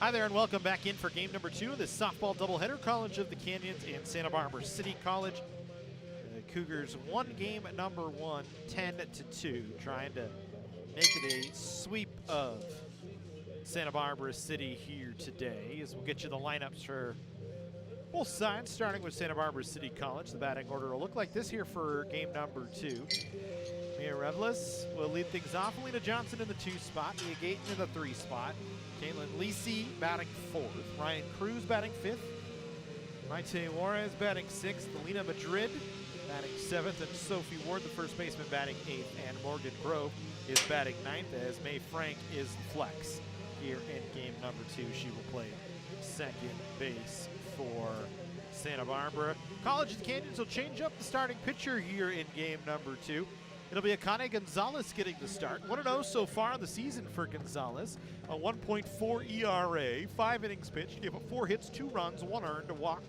Hi there and welcome back in for game number 2 of this softball doubleheader. College of the Canyons and Santa Barbara City College. The Cougars won game number 1, 10-2, trying to make it a sweep of Santa Barbara City here today. As we'll get you the lineups for both sides, starting with Santa Barbara City College. The batting order will look like this here for game number 2. Mia Revlis will lead things off. Alina Johnson in the 2 spot. Mia Gayton in the 3 spot. Caitlin Lisi batting 4th. Ryan Cruz batting 5th. Maite Juarez batting 6th. Alina Madrid batting 7th. And Sophie Ward, the first baseman, batting 8th. And Morgan Grove is batting 9th as Mae Frank is flex here in game number 2. She will play second base for Santa Barbara. College of the Canyons will change up the starting pitcher here in game number 2. It'll be Akane Gonzalez getting the start. 1-0 so far in the season for Gonzalez. A 1.4 ERA, 5 innings pitched, gave up 4 hits, 2 runs, 1 earned, a walk,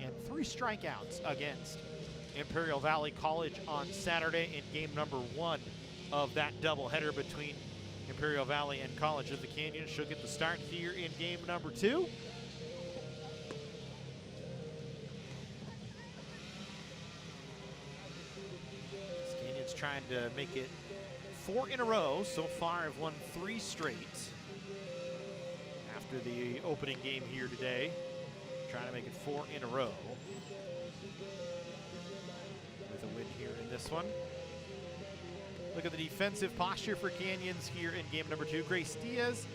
and 3 strikeouts against Imperial Valley College on Saturday in game number 1 of that doubleheader between Imperial Valley and College of the Canyons. She'll get the start here in game number 2. Canyons trying to make it 4 in a row. So far, have won 3 straight after the opening game here today. Trying to make it 4 in a row with a win here in this one. Look at the defensive posture for Canyons here in game number 2. Grace Diaz,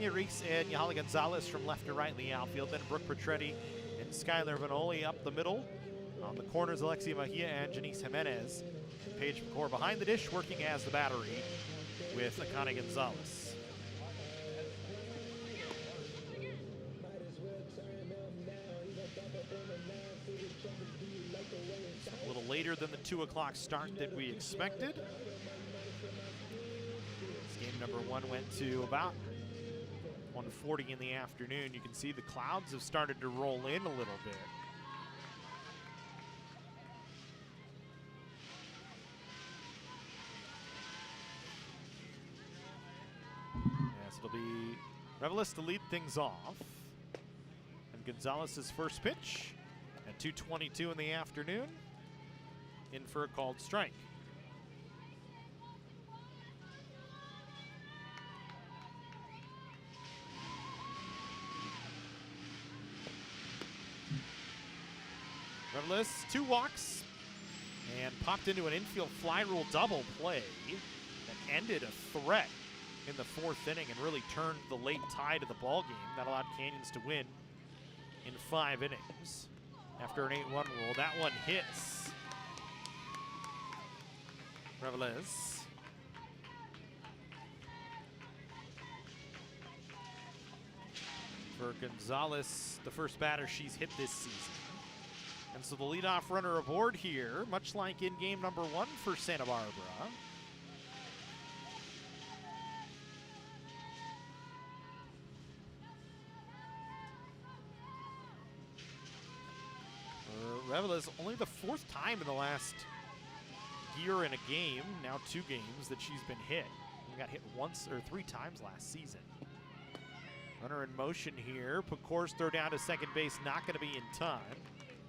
Nia Reese, and Yahala Gonzalez from left to right in the outfield. Then Brooke Petretti and Skylar Vanoli up the middle. On the corners, Alexia Mejia and Janice Jimenez. And Paige McCord behind the dish, working as the battery with Akane Gonzalez. A little later than the 2 o'clock start that we expected. Game number 1 went to about 1:40 in the afternoon. You can see the clouds have started to roll in a little bit. Yes, it'll be Reveles to lead things off. And Gonzalez's first pitch at 2:22 in the afternoon. In for a called strike. Reveles, 2 walks, and popped into an infield fly rule double play that ended a threat in the 4th inning and really turned the late tide of the ball game. That allowed Canyons to win in 5 innings. After an 8-1 rule, that one hits Reveles. For Gonzalez, the first batter she's hit this season. And so the leadoff runner aboard here, much like in game number 1 for Santa Barbara. Reveles, only the 4th time in the last year in a game, now 2 games, that she's been hit. We got hit once or 3 times last season. Runner in motion here. Pecor's throw down to second base, not going to be in time.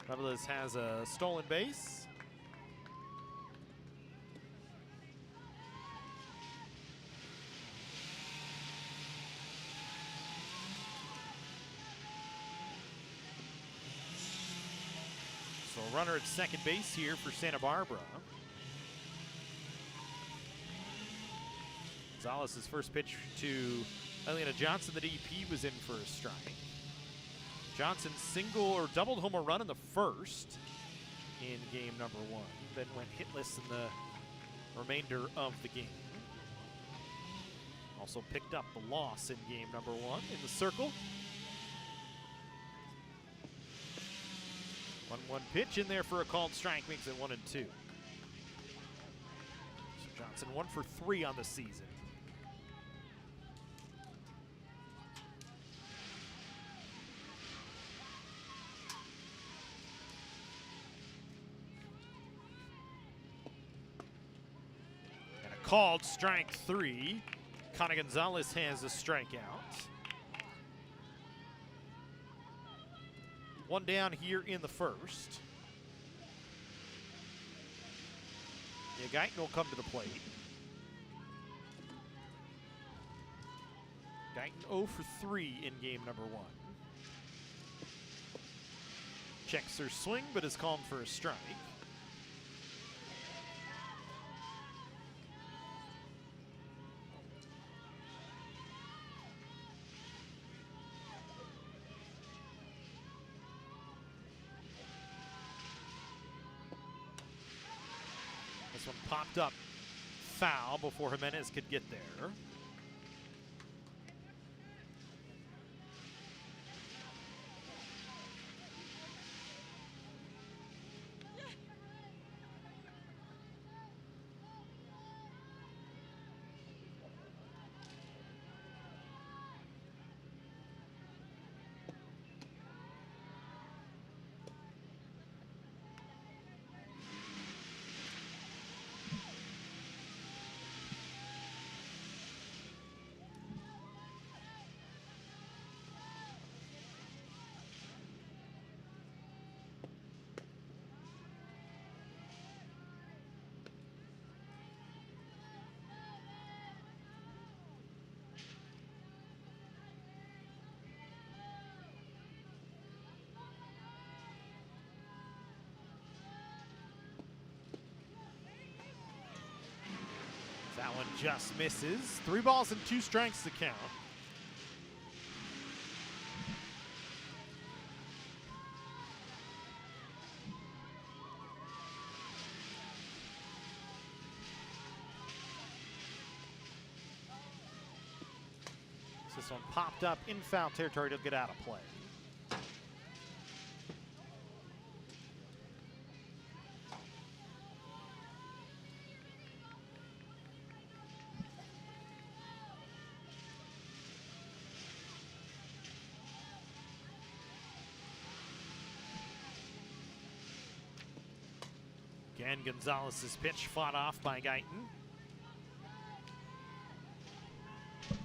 Reveles has a stolen base. So a runner at second base here for Santa Barbara. Gonzalez's first pitch to Elena Johnson, the DP, was in for a strike. Johnson single or doubled home a run in the 1st in game number 1, then went hitless in the remainder of the game. Also picked up the loss in game number 1 in the circle. 1-1 pitch in there for a called strike, makes it 1-2. So Johnson 1 for 3 on the season. Called strike 3. Akane Gonzalez has a strikeout. 1 down here in the 1st. Guyton will come to the plate. Guyton 0 for 3 in game number 1. Checks her swing, but is called for a strike. This one popped up foul before Jimenez could get there. one just misses. 3 balls and 2 strikes to count. This one popped up in foul territory to get out of play. Again, Gonzalez's pitch fought off by Guyton. So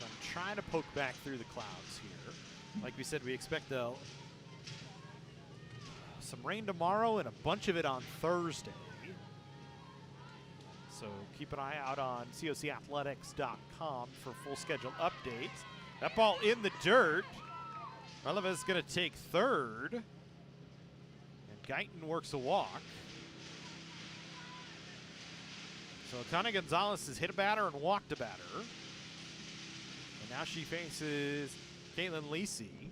I'm trying to poke back through the clouds here. Like we said, we expect some rain tomorrow and a bunch of it on Thursday. So keep an eye out on cocathletics.com for full schedule updates. That ball in the dirt. Releva is going to take third. Guyton works a walk. So Tana Gonzalez has hit a batter and walked a batter. And now she faces Caitlin Lacey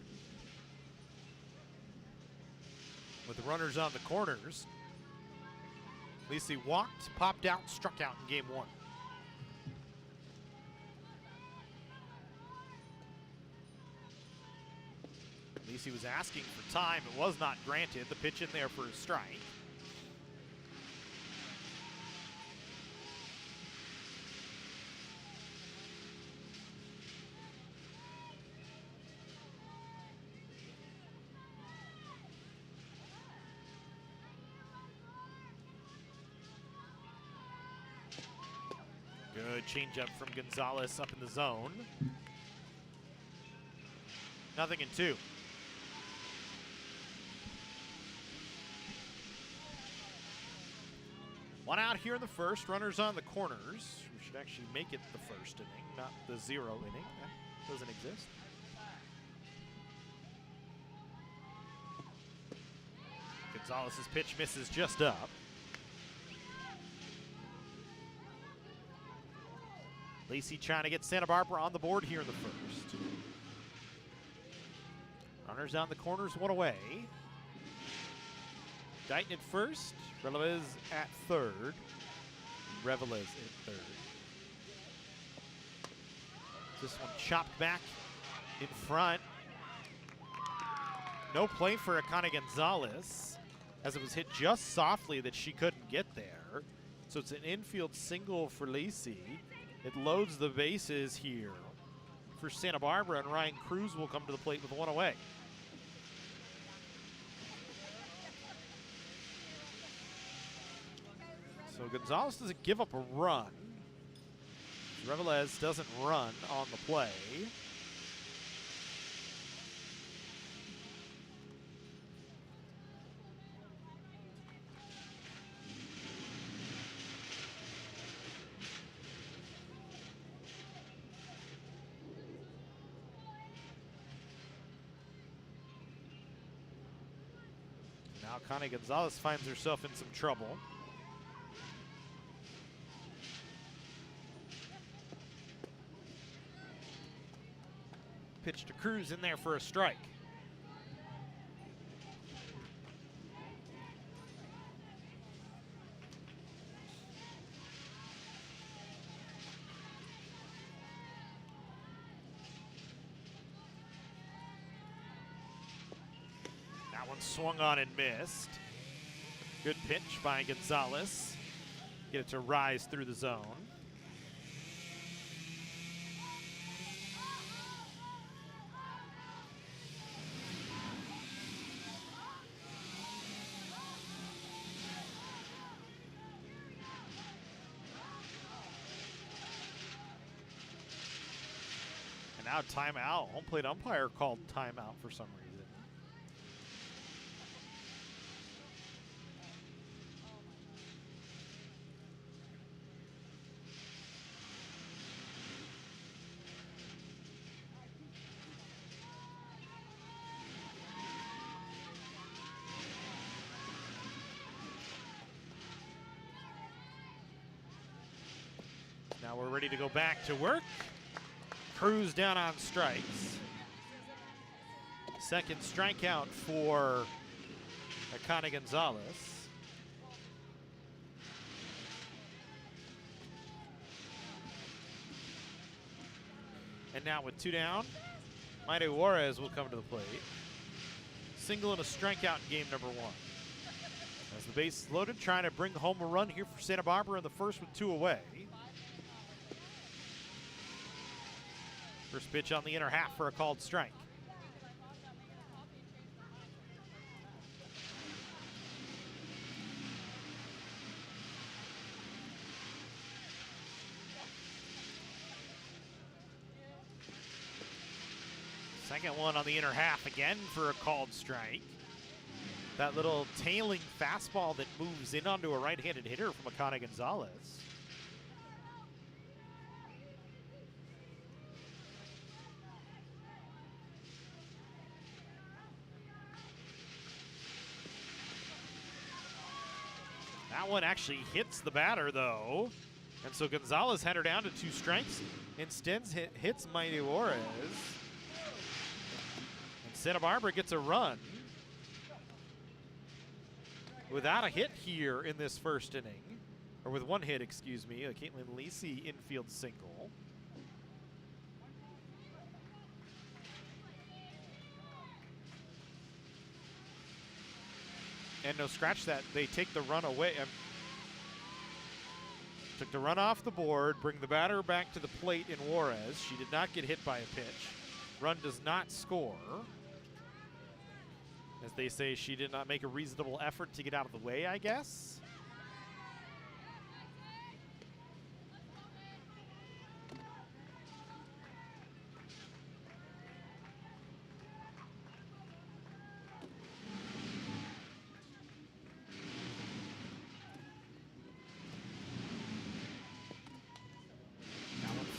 with the runners on the corners. Lacey walked, popped out, struck out in game 1. Lacey was asking for time. It was not granted. The pitch in there for a strike. Good changeup from Gonzalez up in the zone. 0-2. One out here in the first, runners on the corners. We should actually make it the first inning, not the 0 inning. That doesn't exist. Gonzalez's pitch misses just up. Lacey trying to get Santa Barbara on the board here in the first. Runners down the corners, one away. Guyton at first, Relevez at third. Revelez at third. This one chopped back in front. No play for Akana Gonzalez, as it was hit just softly that she couldn't get there. So it's an infield single for Lacey. It loads the bases here for Santa Barbara, and Ryan Cruz will come to the plate with one away. So Gonzalez doesn't give up a run. Revelez doesn't run on the play. Now Connie Gonzalez finds herself in some trouble. Pitch to Cruz in there for a strike. That one swung on and missed. Good pitch by Gonzalez. Get it to rise through the zone. And now timeout. Home plate umpire called timeout for some reason. ready to go back to work. Cruz down on strikes. Second strikeout for Akana Gonzalez. And now with 2 down, Maide Juarez will come to the plate. Single and a strikeout in game number 1. As the base is loaded, trying to bring home a run here for Santa Barbara in the first with 2 away. First pitch on the inner half for a called strike. Second one on the inner half again for a called strike. That little tailing fastball that moves in onto a right-handed hitter from Akana Gonzalez. That one actually hits the batter, though. And so Gonzalez had her down to 2 strikes. Instead, hits Maide Juarez. And Santa Barbara gets a run without a hit here in this first inning. Or with 1 hit, excuse me. A Caitlin Lacey infield single. And no, scratch that. They take the run away. Took the run off the board, bring the batter back to the plate in Juarez. She did not get hit by a pitch. Run does not score. As they say, she did not make a reasonable effort to get out of the way, I guess.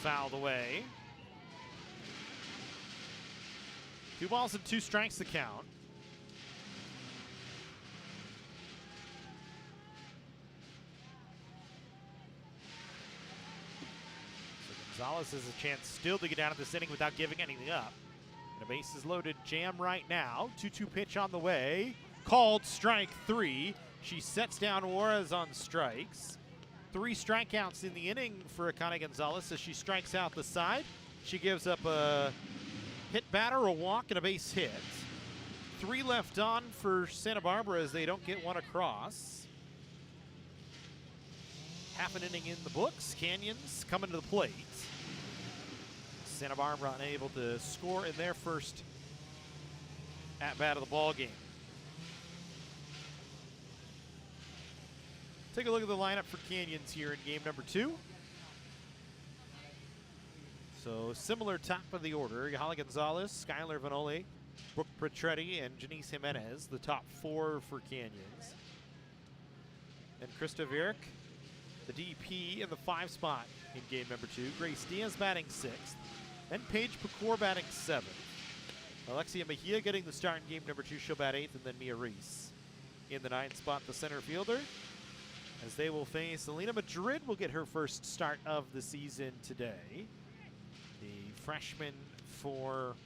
Fouled away. 2 balls and 2 strikes to count. So Gonzalez has a chance still to get out of this inning without giving anything up. And a base is loaded jam right now. 2-2 pitch on the way. Called strike 3. She sets down Juarez on strikes. 3 strikeouts in the inning for Akana Gonzalez as she strikes out the side. She gives up a hit batter, a walk, and a base hit. 3 left on for Santa Barbara as they don't get one across. Half an inning in the books. Canyons coming to the plate. Santa Barbara unable to score in their first at-bat of the ball game. Take a look at the lineup for Canyons here in game number 2. So similar top of the order. Yahala Gonzalez, Skylar Vanoli, Brooke Petretti, and Janice Jimenez, the top 4 for Canyons. And Krista Vierick, the DP in the 5 spot in game number 2. Grace Diaz batting 6th. Then Paige Pecor batting 7th. Alexia Mejia getting the start in game number 2. She'll bat 8th, and then Mia Reese in the 9th spot, the center fielder. As they will face Alina Madrid, will get her first start of the season today. The freshman for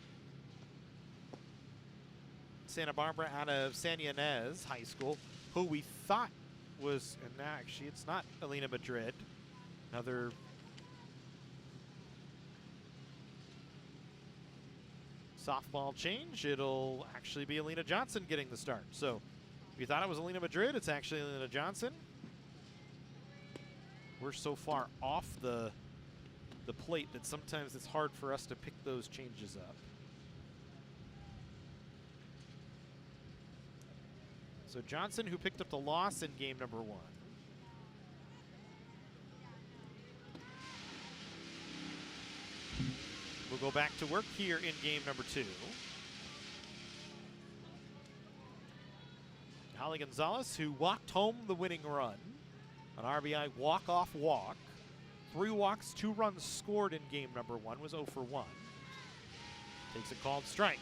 Santa Barbara out of San Ynez High School, who we thought was, and actually it's not Alina Madrid, another softball change. It'll actually be Alina Johnson getting the start. So if you thought it was Alina Madrid, it's actually Alina Johnson. We're so far off the plate that sometimes it's hard for us to pick those changes up. So Johnson, who picked up the loss in game number 1. We'll go back to work here in game number 2. Holly Gonzalez, who walked home the winning run. An RBI walk-off walk. 3 walks, 2 runs scored in game number 1, was 0 for 1. Takes a called strike.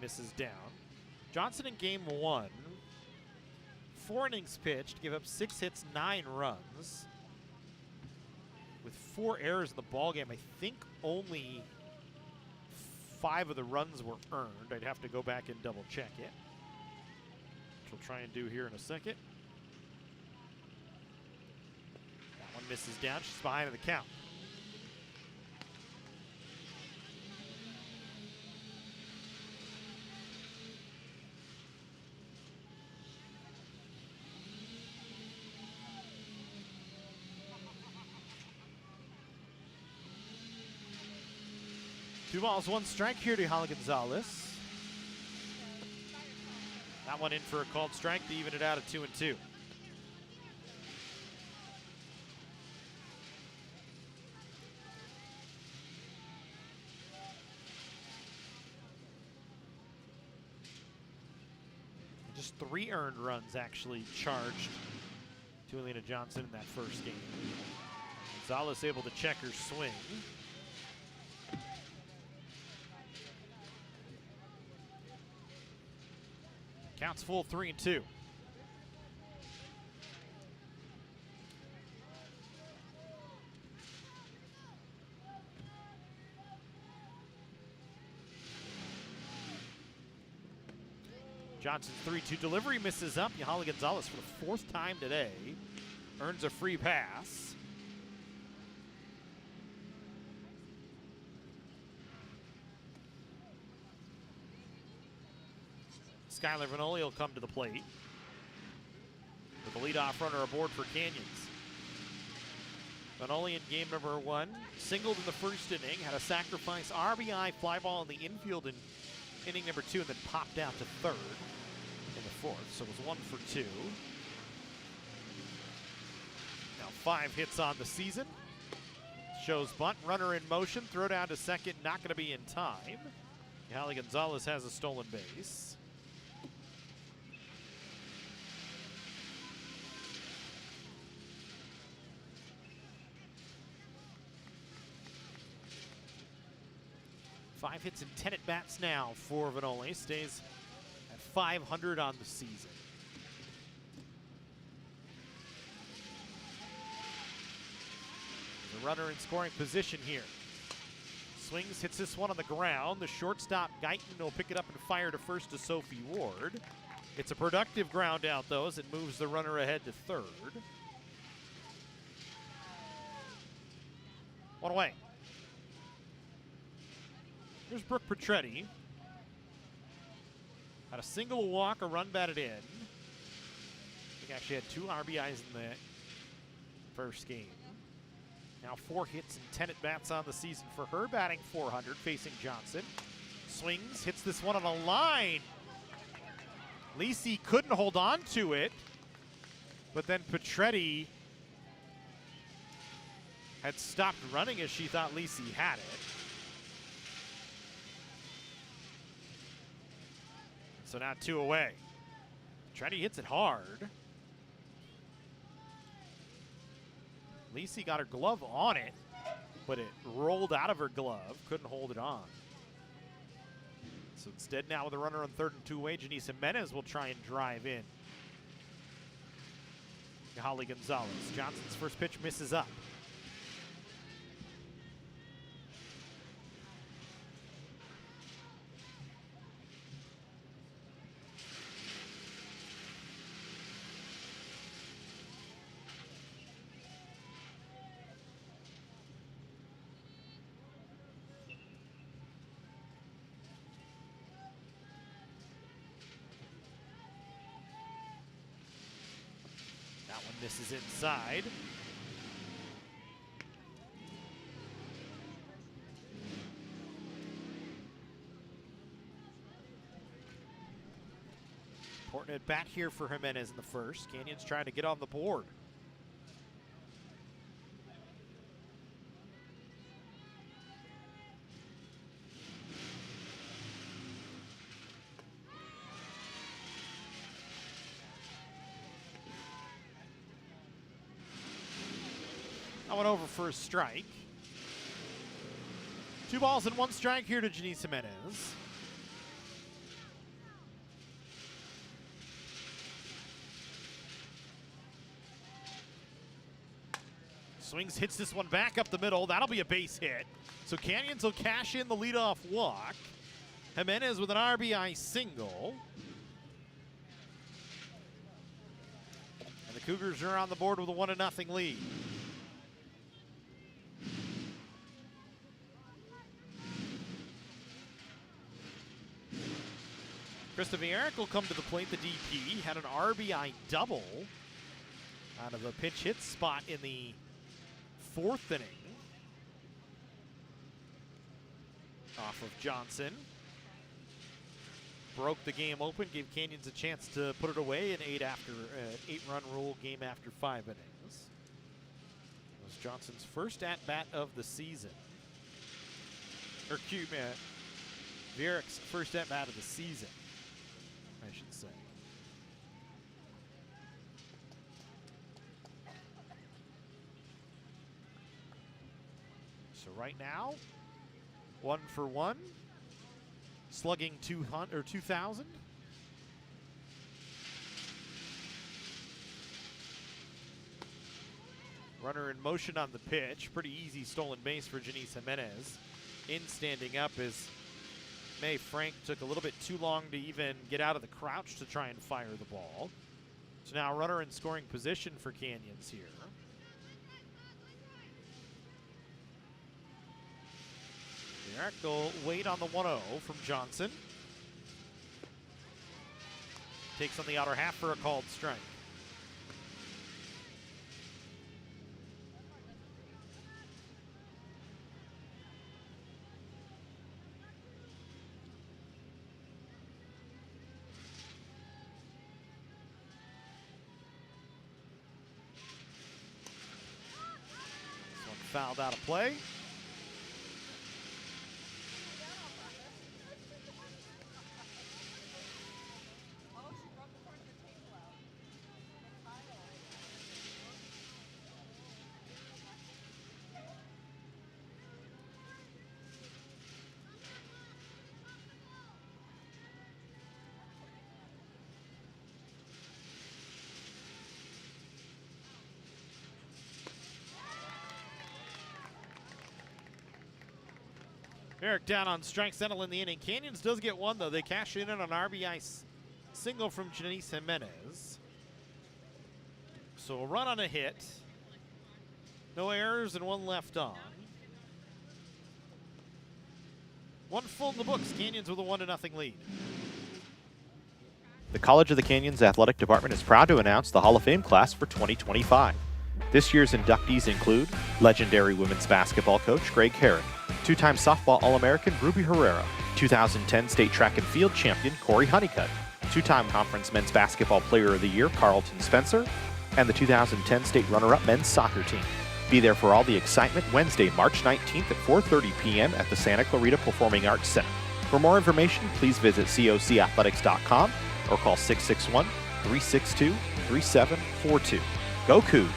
misses down. Johnson in game 1, 4 innings pitched, give up 6 hits, 9 runs. With 4 errors in the ballgame, I think only 5 of the runs were earned. I'd have to go back and double check it, which we'll try and do here in a second. That one misses down. She's behind in the count. Two balls, 1 strike here to Holly Gonzalez. That one in for a called strike to even it out at 2-2. Just 3 earned runs actually charged to Alina Johnson in that first game. Gonzalez able to check her swing. Counts full 3-2. Johnson's 3-2 delivery misses up. Holly Gonzalez for the 4th time today earns a free pass. Skylar Vanoli will come to the plate with the leadoff runner aboard for Canyons. Vanoli in game number 1, singled in the first inning, had a sacrifice RBI fly ball in the infield in inning number 2, and then popped out to 3rd in the 4th, so it was 1 for 2. Now 5 hits on the season. Shows bunt, runner in motion, throw down to second, not going to be in time. Holly Gonzalez has a stolen base. Five hits and 10 at-bats now for Vanoli. Stays at 500 on the season. The runner in scoring position here. Swings, hits this one on the ground. The shortstop, Guyton, will pick it up and fire to first to Sophie Ward. It's a productive ground out, though, as it moves the runner ahead to 3rd. 1 away. Here's Brooke Petretti. Had a single walk, a run batted in. I think actually had 2 RBIs in the first game. Now 4 hits and 10 at-bats on the season for her, batting .400, facing Johnson. Swings, hits this one on a line. Lisi couldn't hold on to it, but then Petretti had stopped running as she thought Lisi had it. So now 2 away. Petretti hits it hard. Lisi got her glove on it, but it rolled out of her glove. Couldn't hold it on. So instead now with a runner on 3rd and 2 away, Janice Jimenez will try and drive in. Holly Gonzalez. Johnson's first pitch misses up. That one misses inside. Important at bat here for Jimenez in the first. Canyons trying to get on the board. That one over for a strike. 2 balls and 1 strike here to Janice Jimenez. swings, hits this one back up the middle. That'll be a base hit. So Canyons will cash in the leadoff walk. Jimenez with an RBI single. And the Cougars are on the board with a 1-0 lead. Krista Vierik will come to the plate, the DP. Had an RBI double out of a pinch hit spot in the 4th inning. Off of Johnson. Broke the game open, gave Canyons a chance to put it away in 8-run rule game after 5 innings. It was Johnson's first at-bat of the season. Or Vierik's first at-bat of the season, I should say. So right now, 1 for 1, slugging 2,000. Runner in motion on the pitch. Pretty easy stolen base for Janice Jimenez. In standing up as May Frank took a little bit too long to even get out of the crouch to try and fire the ball. So now runner in scoring position for Canyons here. Vierik will wait on the 1-0 from Johnson. Takes on the outer half for a called strike. This one fouled out of play. Vierik down on strike, settle in the inning. Canyons does get one, though. They cash in on an RBI single from Janice Jimenez. So a run on a hit. No errors and 1 left on. 1 full in the books. Canyons with a 1-0 lead. The College of the Canyons Athletic Department is proud to announce the Hall of Fame class for 2025. This year's inductees include legendary women's basketball coach Greg Herron, 2-time softball All-American Ruby Herrera, 2010 state track and field champion Corey Honeycutt, 2-time conference men's basketball player of the year Carlton Spencer, and the 2010 state runner-up men's soccer team. Be there for all the excitement Wednesday, March 19th at 4:30 p.m. at the Santa Clarita Performing Arts Center. For more information, please visit cocathletics.com or call 661-362-3742. Go Cougs!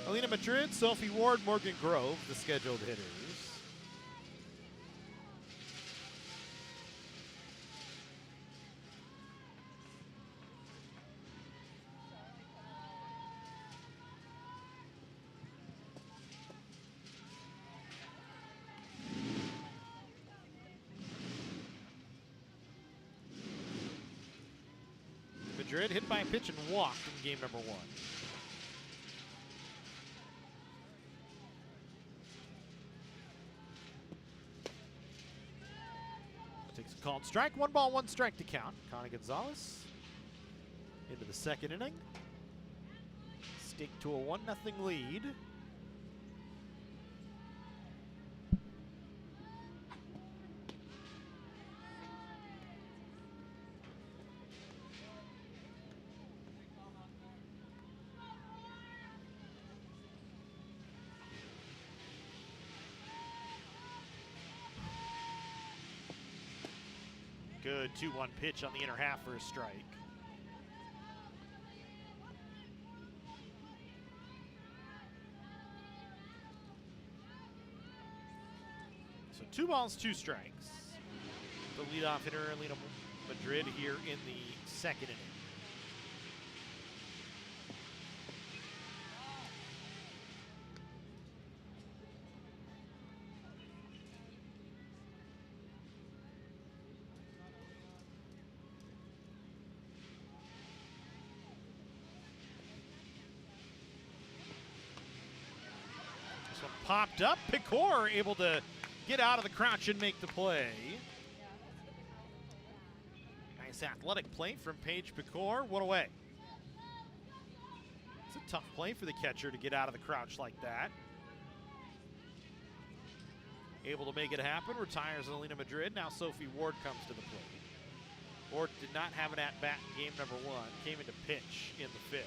Alina Madrid, Sophie Ward, Morgan Grove, the scheduled hitters. Madrid hit by a pitch and walked in game number 1. Takes a called strike. 1 ball, 1 strike to count. Connie Gonzalez into the 2nd inning. Stake to a 1-0 lead. good 2-1 pitch on the inner half for a strike. So 2 balls, 2 strikes. The leadoff hitter, Alina Madrid, here in the second inning. This one popped up. Picor able to get out of the crouch and make the play. Nice athletic play from Paige Picor. One away. It's a tough play for the catcher to get out of the crouch like that. Able to make it happen. Retires Alina Madrid. Now Sophie Ward comes to the plate. Ward did not have an at-bat in game number 1. Came into pitch in the 5th.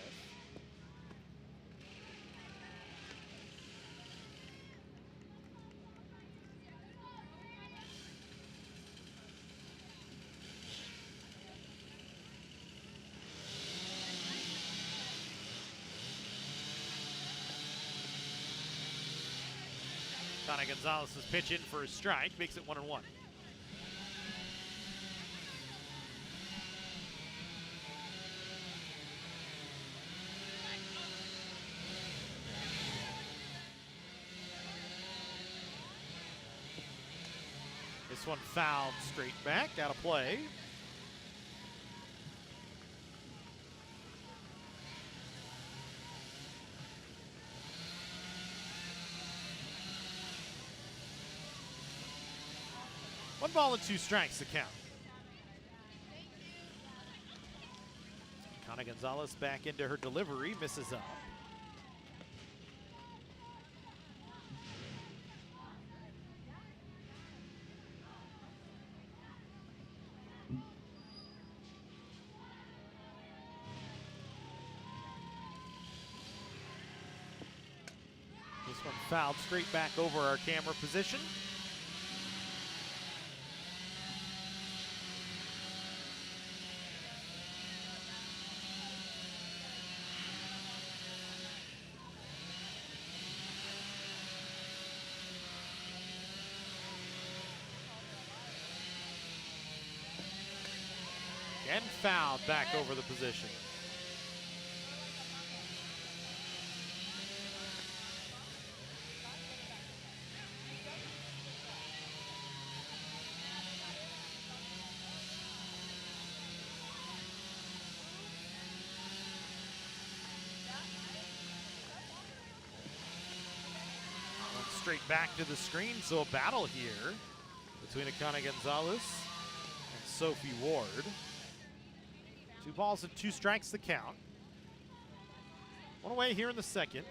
Connie Gonzalez's pitch in for a strike, makes it 1-1. This one fouled straight back, out of play. One ball and 2 strikes to count. Connie Gonzalez back into her delivery, misses up. This one fouled straight back over our camera position. And fouled back over the position. One straight back to the screen, so a battle here between Connie Gonzalez and Sophie Ward. 2 balls and 2 strikes to count. One away here in the second.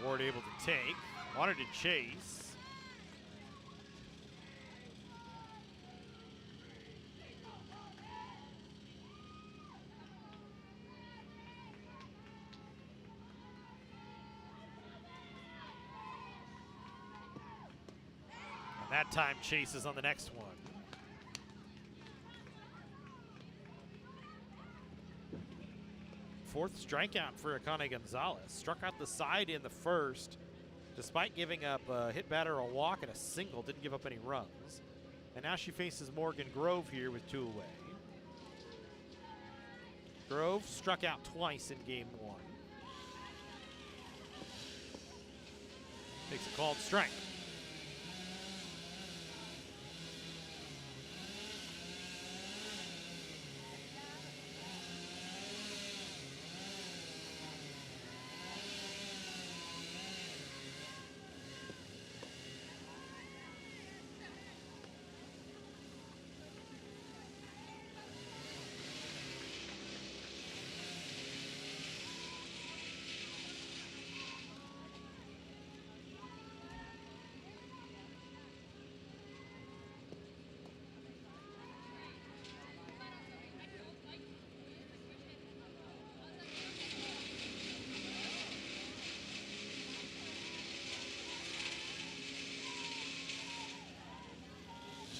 Ward able to take, wanted to chase. That time chases on the next one. Fourth strikeout for Connie Gonzalez. Struck out the side in the first, despite giving up a hit batter, a walk, and a single. Didn't give up any runs. And now she faces Morgan Grove here with 2 away. Grove struck out twice in game 1. Takes a called strike.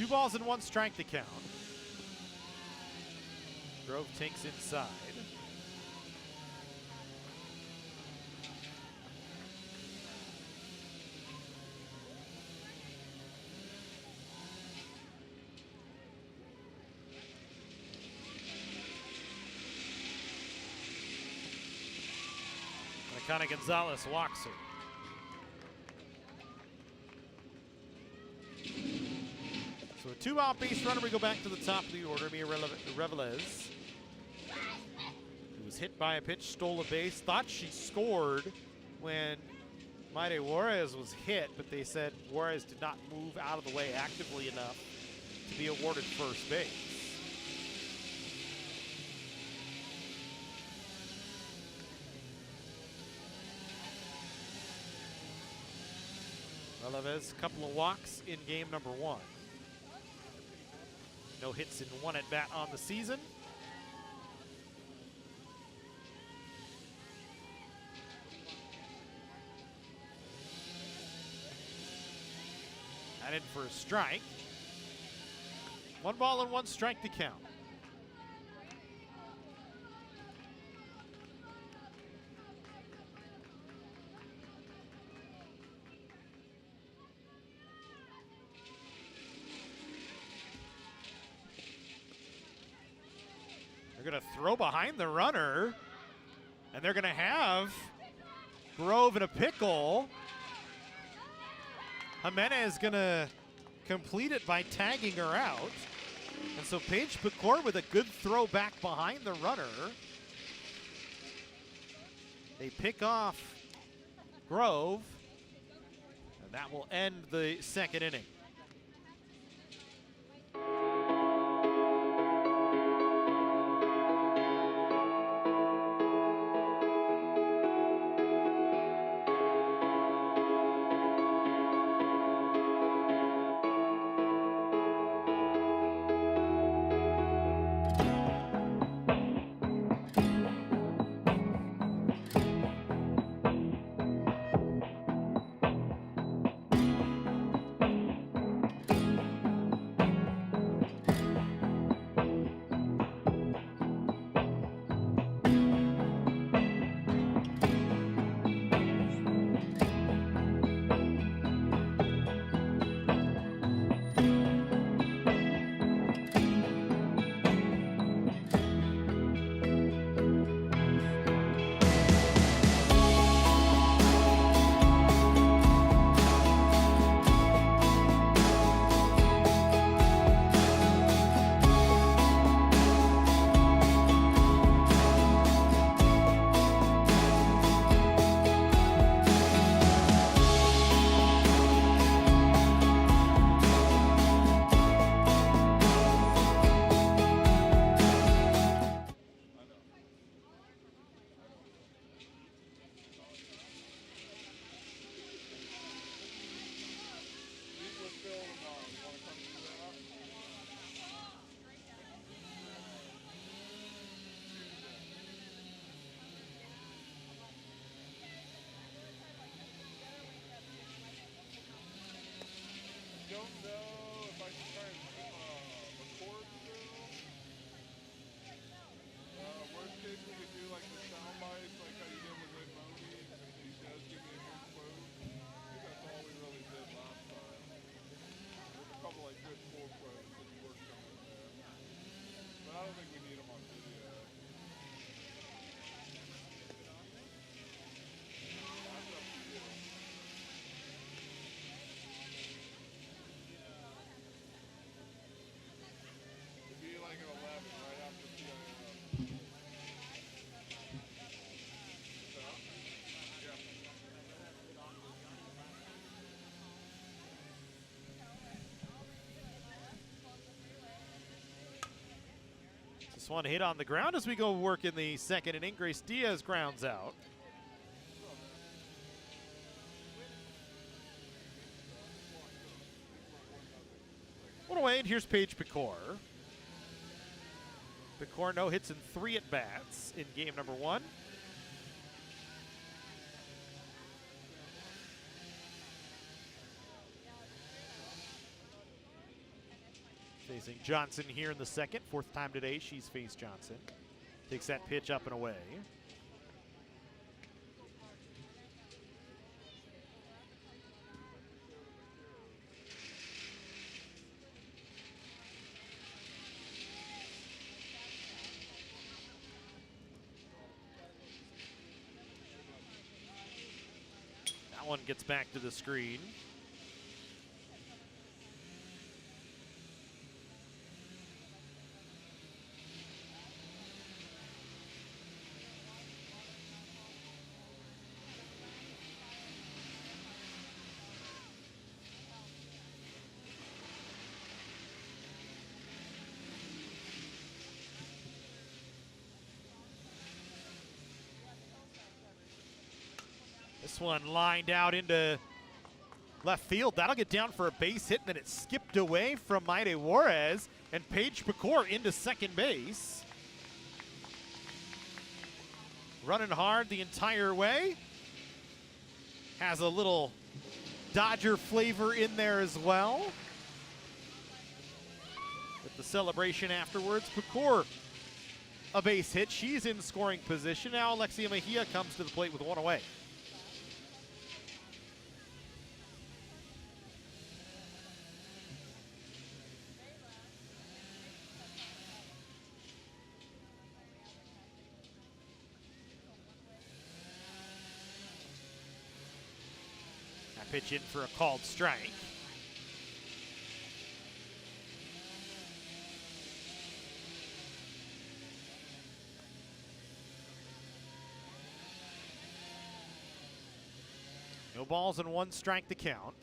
2 balls and 1 strike to count. Grove takes inside. Akana Gonzalez walks her. So a 2-out base runner. We go back to the top of the order. Mia Revelez, who was hit by a pitch, stole a base, thought she scored when Maide Juarez was hit, but they said Juarez did not move out of the way actively enough to be awarded first base. Revelez, a couple of walks in game number 1. No hits in 1 at bat on the season. And in for a strike. 1 ball and 1 strike to count. They're going to throw behind the runner, and they're going to have Grove in a pickle. Jimenez going to complete it by tagging her out. And so Paige Pecor with a good throw back behind the runner. They pick off Grove, and that will end the 2nd inning. Don't know if I can try and record still. Worst case, we could do like the sound bites, like how you did with Red Moni. He does give me a good quote. I think that's all we really did last time. There's a couple like good full quotes that he worked on in there. But I don't think we need them on video. That's up to you. It'd be like an 11 right after PIF. So, yeah. Just one hit on the ground as we go work in the 2nd inning. Grace Diaz grounds out. One away, and here's Paige Pecor. Pecor no hits in 3 at-bats in game number 1. Facing Johnson here in the second. Fourth time today she's faced Johnson. Takes that pitch up and away. That one gets back to the screen. This one lined out into left field. That'll get down for a base hit, and then it skipped away from Maide Juarez, and Paige Pecor into second base. Running hard the entire way. Has a little Dodger flavor in there as well. With the celebration afterwards, Pecor a base hit. She's in scoring position. Now Alexia Mejia comes to the plate with one away. Pitch in for a called strike. No balls and one strike to count.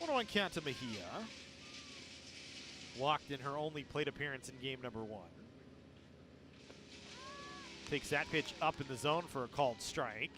One count to Mejia. Walked in her only plate appearance in game number one. Takes that pitch up in the zone for a called strike.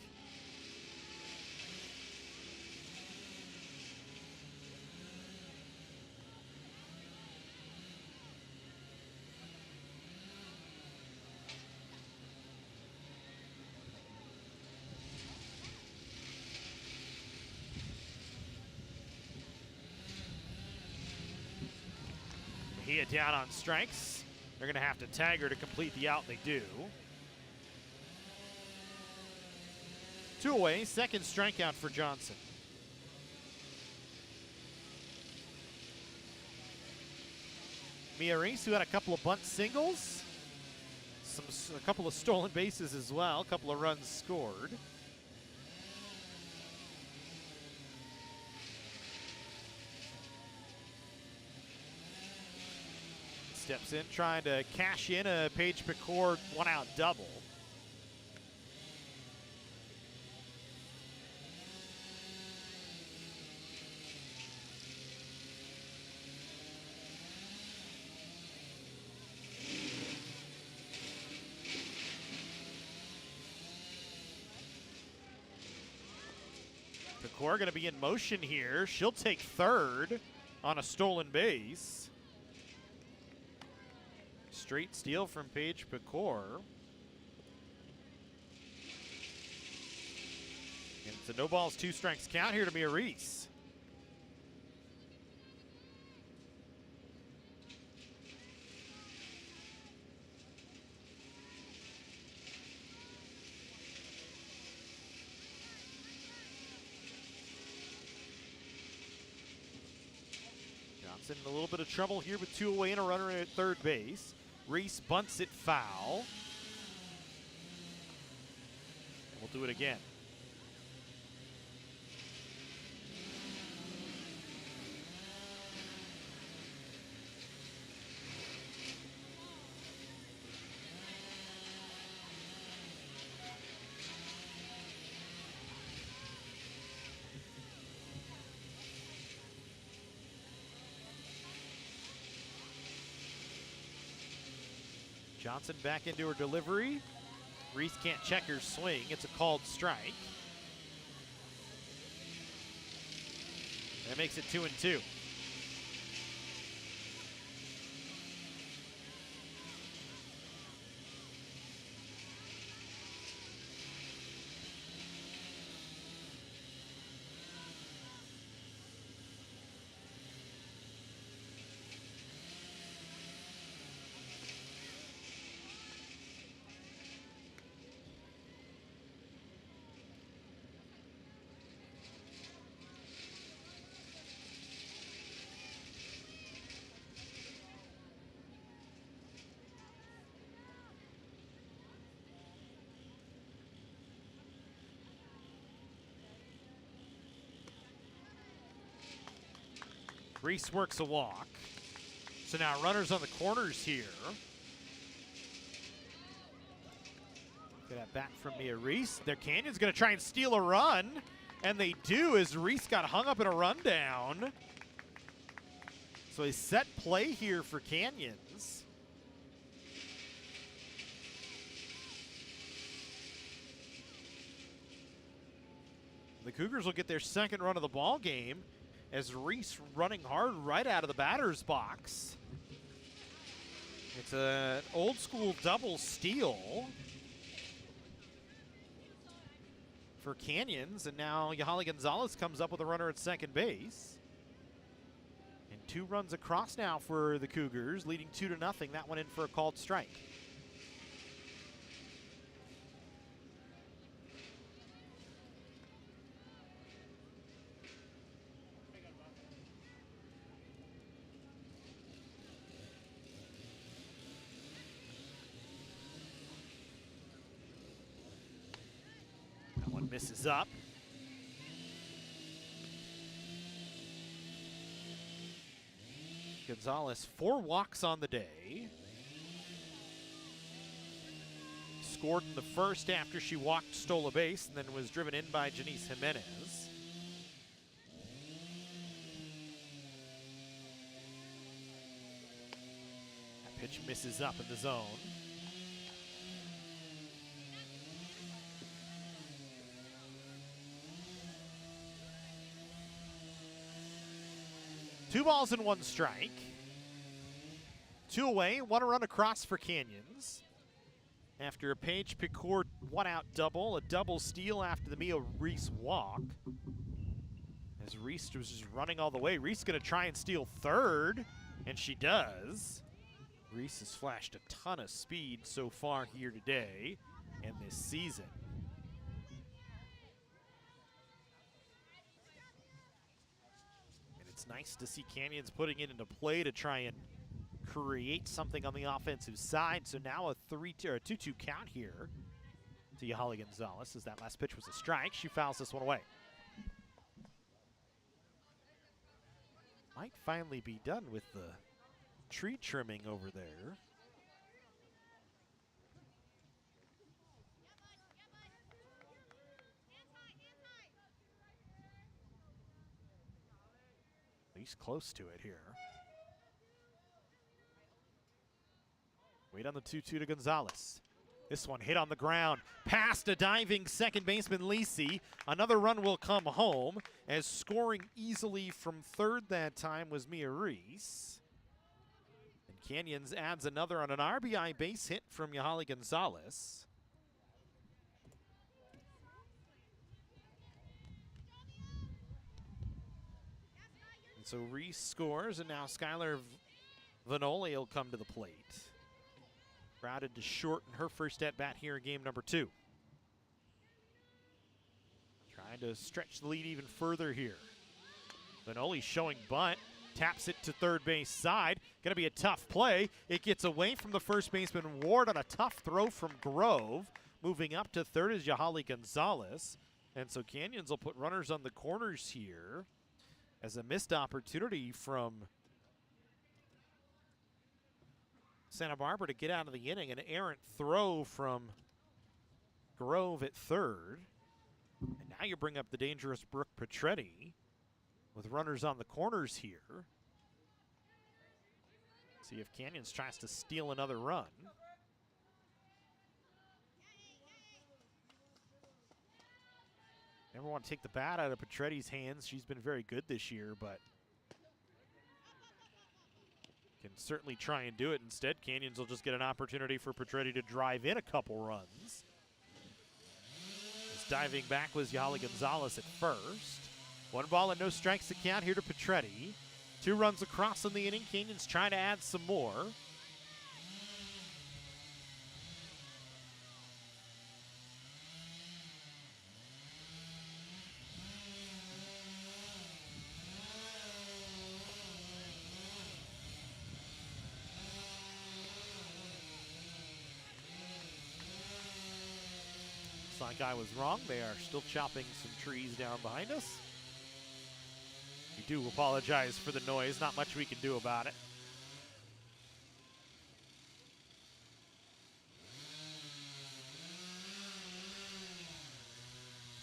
Mejia down on strikes. They're going to have to tag her to complete the out, and they do. 2 away, second strikeout for Johnson. Mia Reese, who had a couple of bunt singles, a couple of stolen bases as well, a couple of runs scored. Steps in, trying to cash in a Paige Pecor one-out double. Pecor going to be in motion here. She'll take third on a stolen base. Straight steal from Paige Pecor. And it's a no balls, 2 strikes count here to Mia Reese. Johnson in a little bit of trouble here with 2 away and a runner at third base. Reese bunts it foul. And we'll do it again. Johnson back into her delivery. Reese can't check her swing. It's a called strike. That makes it 2-2. Reese works a walk. So now runners on the corners here. Get that back from Mia Reese. Their Canyon's going to try and steal a run. And they do, as Reese got hung up in a rundown. So a set play here for Canyons. The Cougars will get their second run of the ball game, as Reese running hard right out of the batter's box. It's an old school double steal for Canyons, and now Yahali Gonzalez comes up with a runner at second base. And 2 runs across now for the Cougars, leading 2-0. That one in for a called strike. Misses up. Gonzalez, 4 walks on the day. Scored in the first after she walked, stole a base, and then was driven in by Janice Jimenez. That pitch misses up in the zone. Two balls and 1 strike. 2 away, 1 run across for Canyons. After a Paige Picourt 1-out double, a double steal after the Mia Reese walk. As Reese was just running all the way. Reese gonna try and steal third, and she does. Reese has flashed a ton of speed so far here today and this season. It's nice to see Canyons putting it into play to try and create something on the offensive side. So now a 2-2 count here to Yahali Gonzalez, as that last pitch was a strike. She fouls this one away. Might finally be done with the tree trimming over there. He's close to it here. Wait on the 2-2 to Gonzalez. This one hit on the ground, past a diving second baseman Lisi. Another run will come home, as scoring easily from third that time was Mia Reese. And Canyons adds another on an RBI base hit from Yahali Gonzalez. So Reese scores, and now Skylar Vanoli will come to the plate. Crowded to shorten her first at-bat here in game number 2. Trying to stretch the lead even further here. Vanoli showing bunt, taps it to third base side. Gonna be a tough play. It gets away from the first baseman Ward on a tough throw from Grove. Moving up to third is Yahali Gonzalez. And so Canyons will put runners on the corners here, as a missed opportunity from Santa Barbara to get out of the inning. An errant throw from Grove at third. And now you bring up the dangerous Brooke Petretti with runners on the corners here. See if Canyons tries to steal another run. Never want to take the bat out of Petretti's hands. She's been very good this year, but can certainly try and do it. Instead, Canyons will just get an opportunity for Petretti to drive in a couple runs. As diving back was Yali Gonzalez at first. 1 ball and no strikes to count here to Petretti. 2 runs across in the inning. Canyons trying to add some more. Looks like I was wrong. They are still chopping some trees down behind us. We do apologize for the noise. Not much we can do about it.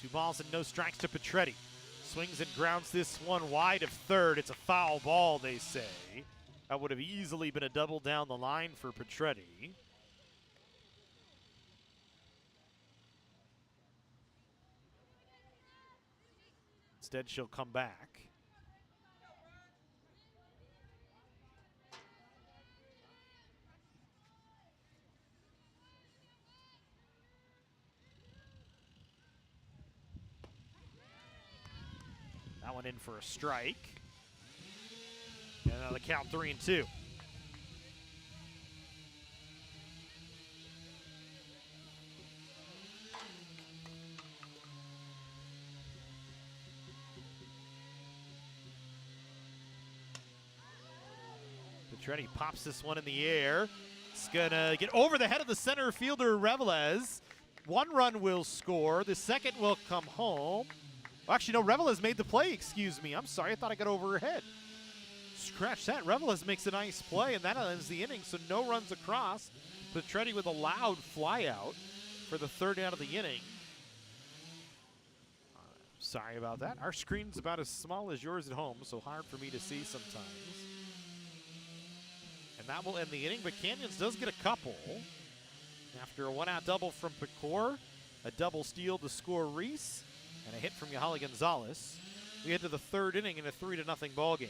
Two balls and no strikes to Petretti. Swings and grounds this one wide of third. It's a foul ball, they say. That would have easily been a double down the line for Petretti. Instead, she'll come back. That one in for a strike. And now the count 3-2. Petretti pops this one in the air. It's gonna get over the head of the center fielder, Revelez. 1 run will score. The second will come home. Well, actually, no, Revelez made the play, excuse me. I'm sorry, I thought I got over her head. Scratch that. Revelez makes a nice play, and that ends the inning, so no runs across. Petretti with a loud fly out for the 3rd out of the inning. Sorry about that. Our screen's about as small as yours at home, so hard for me to see sometimes. And that will end the inning, but Canyons does get a couple. After a 1-out double from Pecor, a double steal to score Reese, and a hit from Yahali Gonzalez, we head to the 3rd inning in a 3-0 ball game.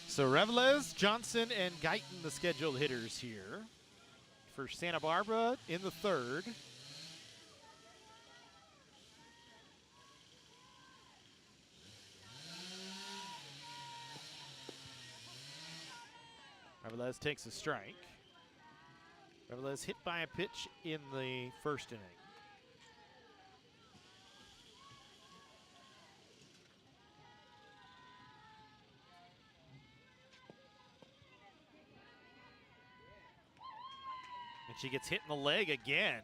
So Revelez, Johnson, and Guyton, the scheduled hitters here for Santa Barbara in the 3rd. Revelez takes a strike. Revelez hit by a pitch in the 1st inning. And she gets hit in the leg again.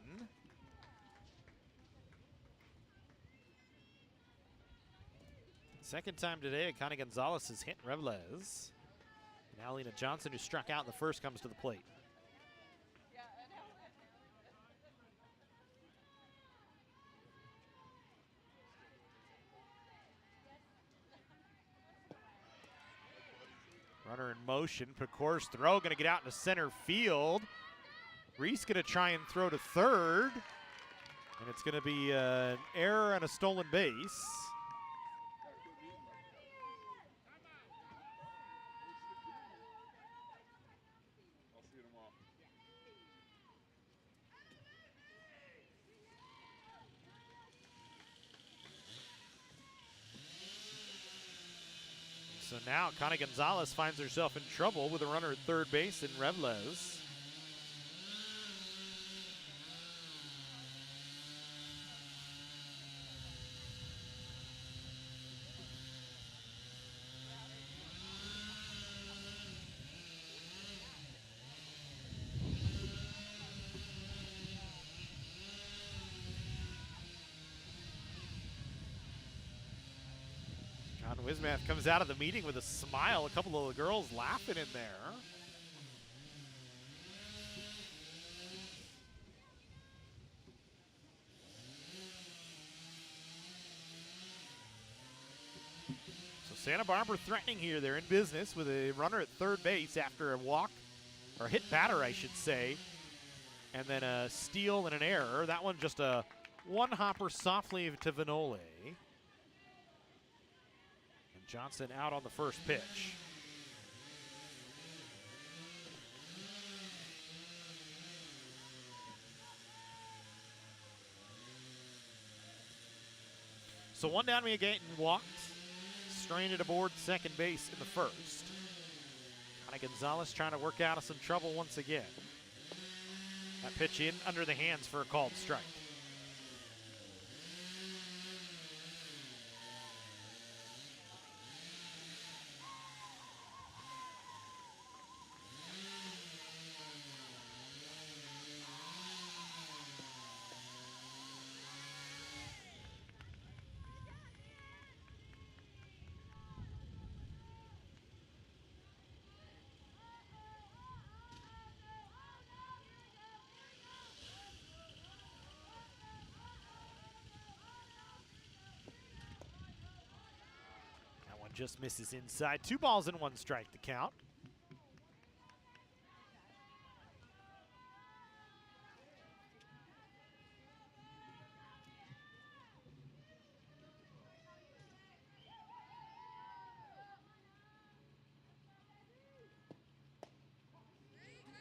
Second time today, Connie Gonzalez has hit Revelez. Now Lena Johnson, who struck out in the 1st, comes to the plate. Runner in motion. Pecor's throw going to get out into center field. Reese going to try and throw to 3rd. And it's going to be an error and a stolen base. I'll see you tomorrow. Now Connie Gonzalez finds herself in trouble with a runner at third base in Revles. John Wismath comes out of the meeting with a smile. A couple of the girls laughing in there. So Santa Barbara threatening here. They're in business with a runner at third base after a walk, or hit batter, I should say. And then a steal and an error. That one just a one hopper softly to Vinole. Johnson out on the first pitch. So one down, Mia Gayton walked, strained it aboard second base in the first. Connie Gonzalez trying to work out of some trouble once again. That pitch in under the hands for a called strike. Just misses inside. 2 balls and 1 strike to count.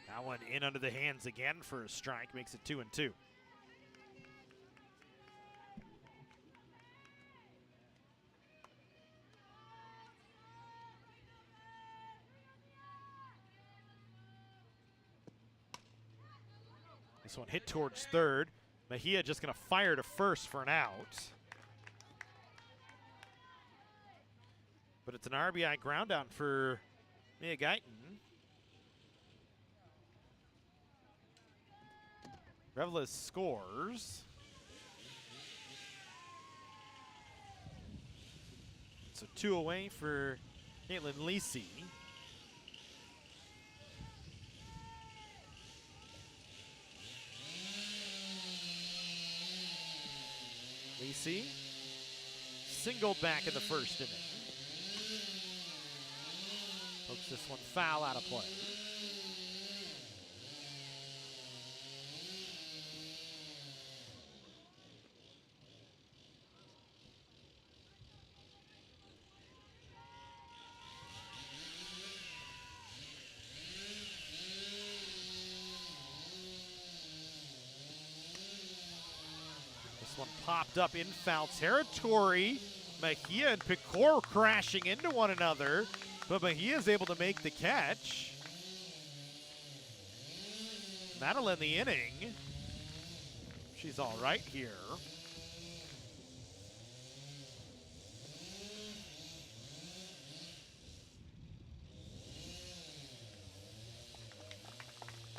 That one in under the hands again for a strike, makes it 2-2. This one hit towards third. Mejia just going to fire to first for an out. But it's an RBI ground out for Mia Gayton. Revles scores. So 2 away for Caitlin Lisi. Lisi singled back in the first inning. Pokes this one foul out of play. One popped up in foul territory. Mejia and Picor crashing into one another, but Mejia is able to make the catch. That'll end the inning. She's all right here.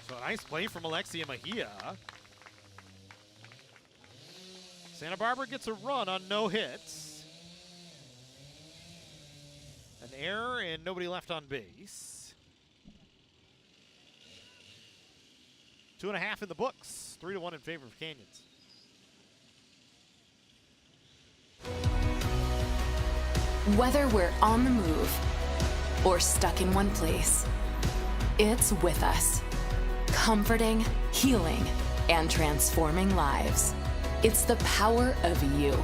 So a nice play from Alexia Mejia. Santa Barbara gets a run on no hits. An error and nobody left on base. 2.5 in the books. 3-1 in favor of Canyons. Whether we're on the move or stuck in one place, it's with us. Comforting, healing, and transforming lives. It's the power of you.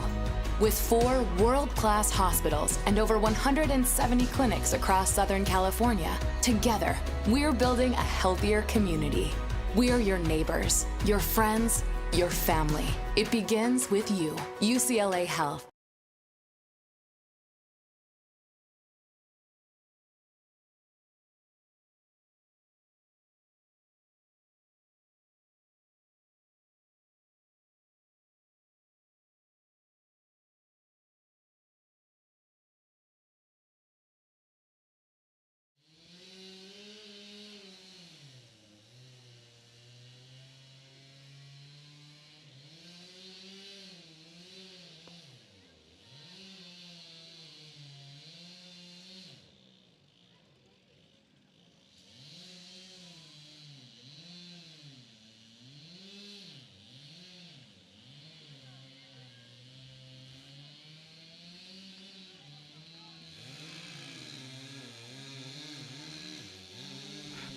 With 4 world-class hospitals and over 170 clinics across Southern California, together, we're building a healthier community. We're your neighbors, your friends, your family. It begins with you. UCLA Health.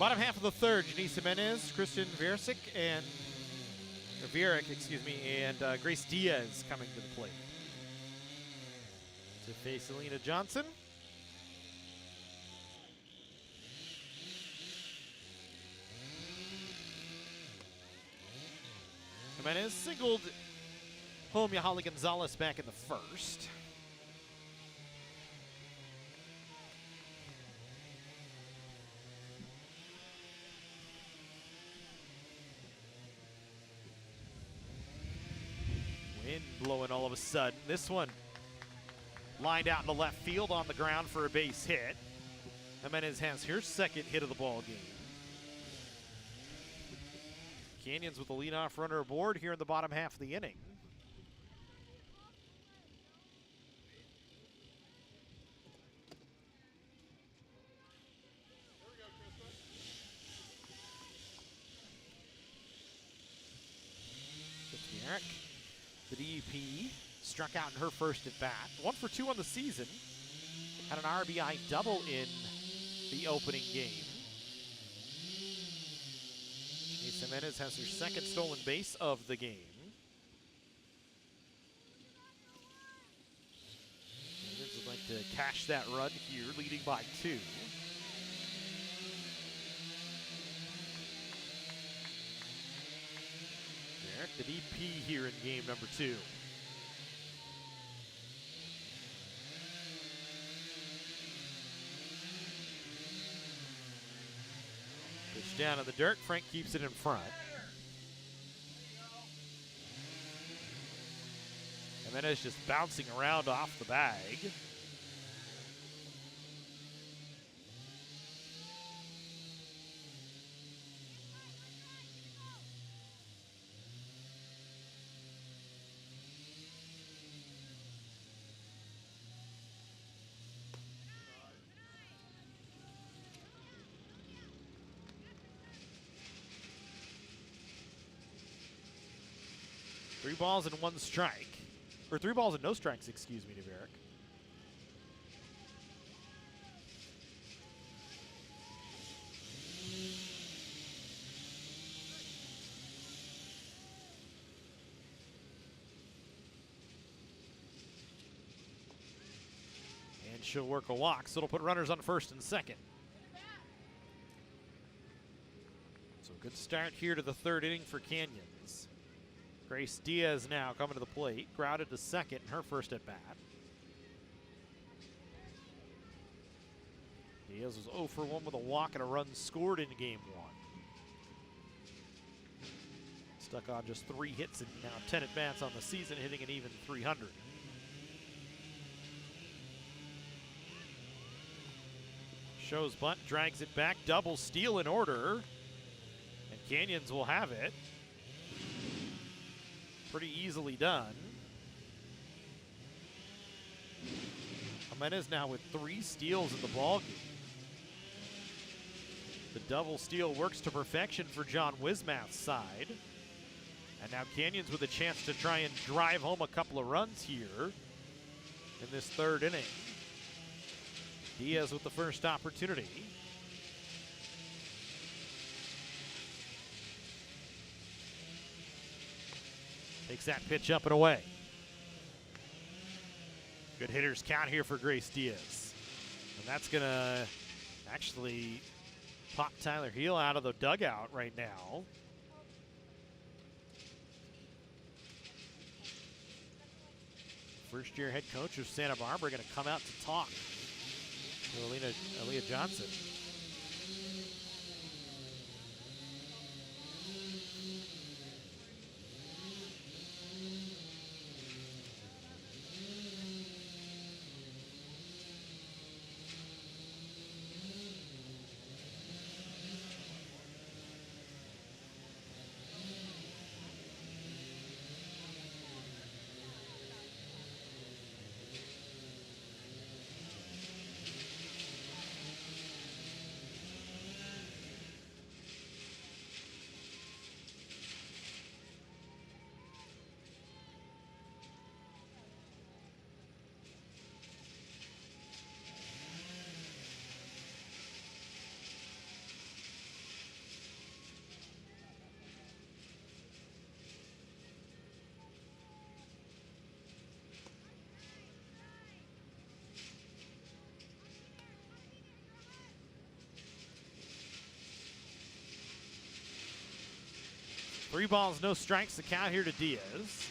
Bottom half of the third, Janice Jimenez, Kristen Vierek, and Grace Diaz coming to the plate to face Alina Johnson. Jimenez singled home Yahali Gonzalez back in the first. Wind blowing all of a sudden. This one lined out into left field on the ground for a base hit. Jimenez has her second hit of the ball game. Canyons with the leadoff runner aboard here in the bottom half of the inning. Eric, the DP, struck out in her first at bat. 1 for 2 on the season. Had an RBI double in the opening game. Jimenez has her second stolen base of the game. Canyons would like to cash that run here, leading by 2. Derek, the DP here in game number 2. Pitch down in the dirt. Frank keeps it in front. Jimenez just bouncing around off the bag. Three balls and 1 strike. Or 3 balls and no strikes, excuse me, to Derek. And she'll work a walk, so it'll put runners on first and second. So good start here to the third inning for Canyons. Grace Diaz now coming to the plate, grounded to second in her first at bat. Diaz was 0 for 1 with a walk and a run scored in game 1. Stuck on just 3 hits and now 10 at bats on the season, hitting an even .300. Shows bunt, drags it back, double steal in order, and Canyons will have it. Pretty easily done. Jimenez now with 3 steals in the ballgame. The double steal works to perfection for John Wismath's side. And now Canyons with a chance to try and drive home a couple of runs here in this third inning. Diaz with the first opportunity. Takes that pitch up and away. Good hitters count here for Grace Diaz. And that's going to actually pop Tyler Heel out of the dugout right now. First-year head coach of Santa Barbara going to come out to talk to Alina Johnson. 3 balls, no strikes. The count here to Diaz.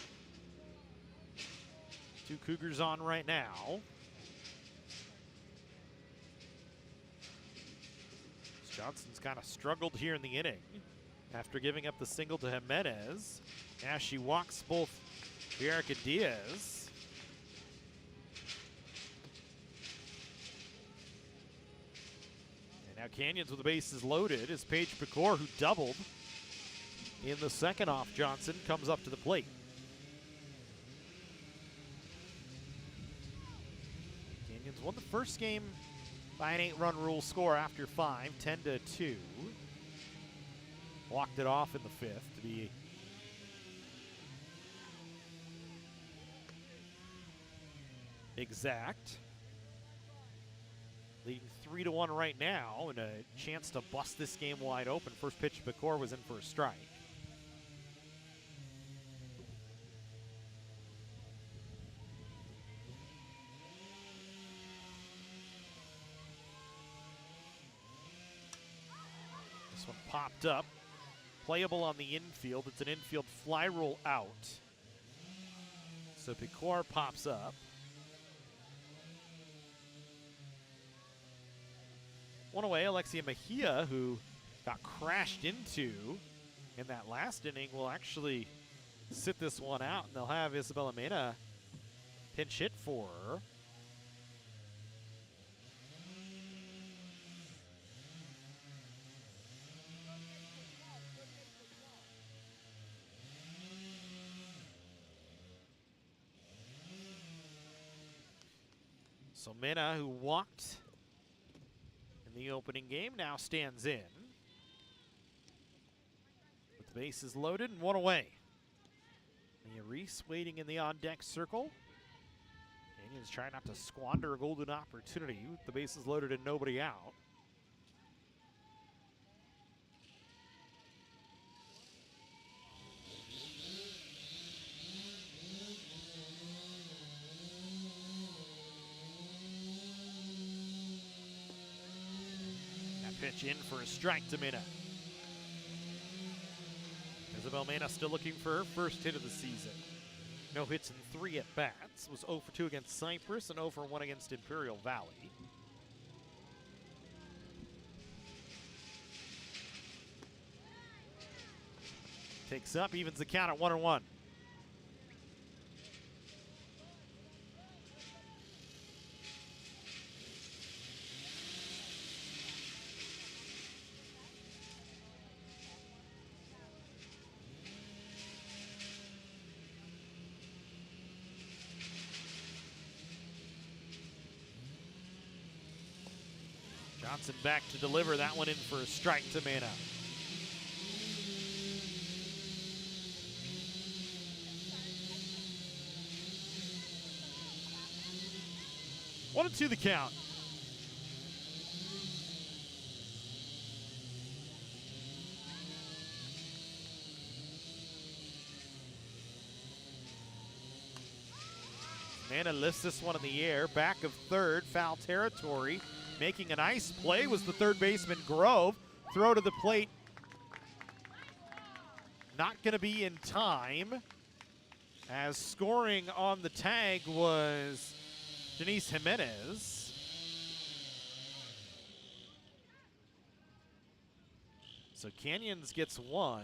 2 Cougars on right now. Johnson's kind of struggled here in the inning after giving up the single to Jimenez. Now she walks both Bianca Diaz. And now Canyons with the bases loaded is Paige Pecor, who doubled in the second off Johnson, comes up to the plate. Canyons won the first game by an 8-run rule score after 5, 10-2. Walked it off in the 5th to be exact. Leading 3-1 right now, and a chance to bust this game wide open. First pitch, Pecor was in for a strike. This one popped up. Playable on the infield. It's an infield fly roll out. So Pecor pops up. One away, Alexia Mejia, who got crashed into in that last inning, will actually sit this one out, and they'll have Isabella Mena pinch hit for her. So Mena, who walked in the opening game, now stands in. With the bases loaded and 1 away. Mia Reese waiting in the on-deck circle. Canyons trying not to squander a golden opportunity with the bases loaded and nobody out. Pitch in for a strike to Mena. Isabel Mena still looking for her first hit of the season. No hits in 3 at-bats. Was 0 for 2 against Cypress and 0 for 1 against Imperial Valley. Takes up, evens the count at 1-1. Johnson back to deliver that one in for a strike to Mena. One and 2 the count. Mena lifts this one in the air, back of third, foul territory. Making a nice play was the third baseman, Grove. Throw to the plate. Not going to be in time, as scoring on the tag was Denise Jimenez. So Canyons gets 1.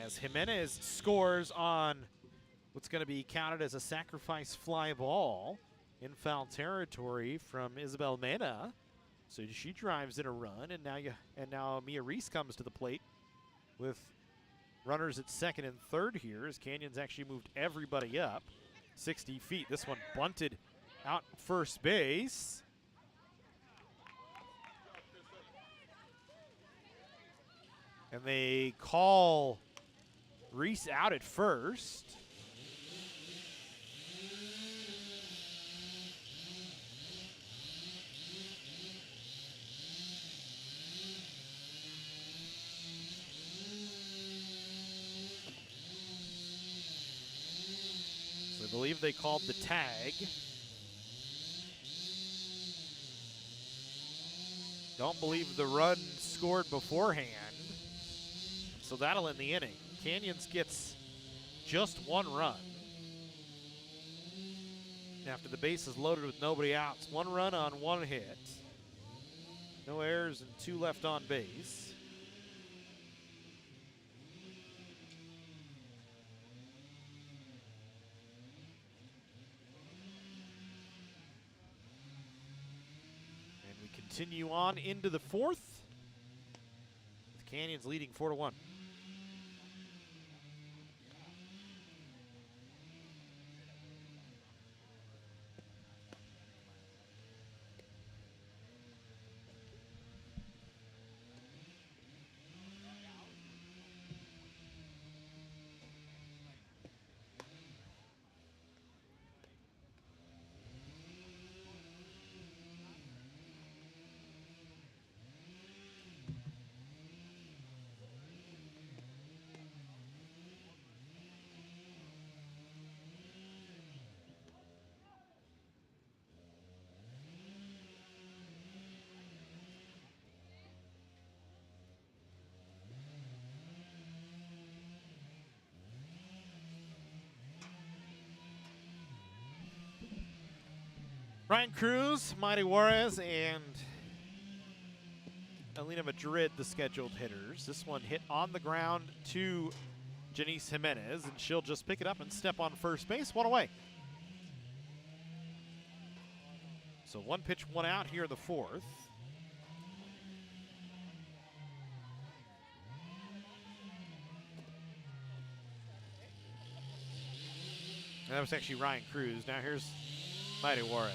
As Jimenez scores on what's going to be counted as a sacrifice fly ball in foul territory from Isabel Mena. So she drives in a run, and now Mia Reese comes to the plate with runners at second and third here, as Canyons actually moved everybody up 60 feet. This one bunted out first base. And they call Reese out at first. So I believe they called the tag. Don't believe the run scored beforehand. So that'll end the inning. Canyons gets just one run. After the base is loaded with nobody out, it's 1 run on 1 hit. No errors and 2 left on base. And we continue on into the 4th, with Canyons leading 4-1. Ryan Cruz, Mighty Juarez, and Alina Madrid, the scheduled hitters. This one hit on the ground to Janice Jimenez, and she'll just pick it up and step on first base. 1 away. So 1 pitch, 1 out here in the 4th. And that was actually Ryan Cruz. Now here's Mighty Juarez.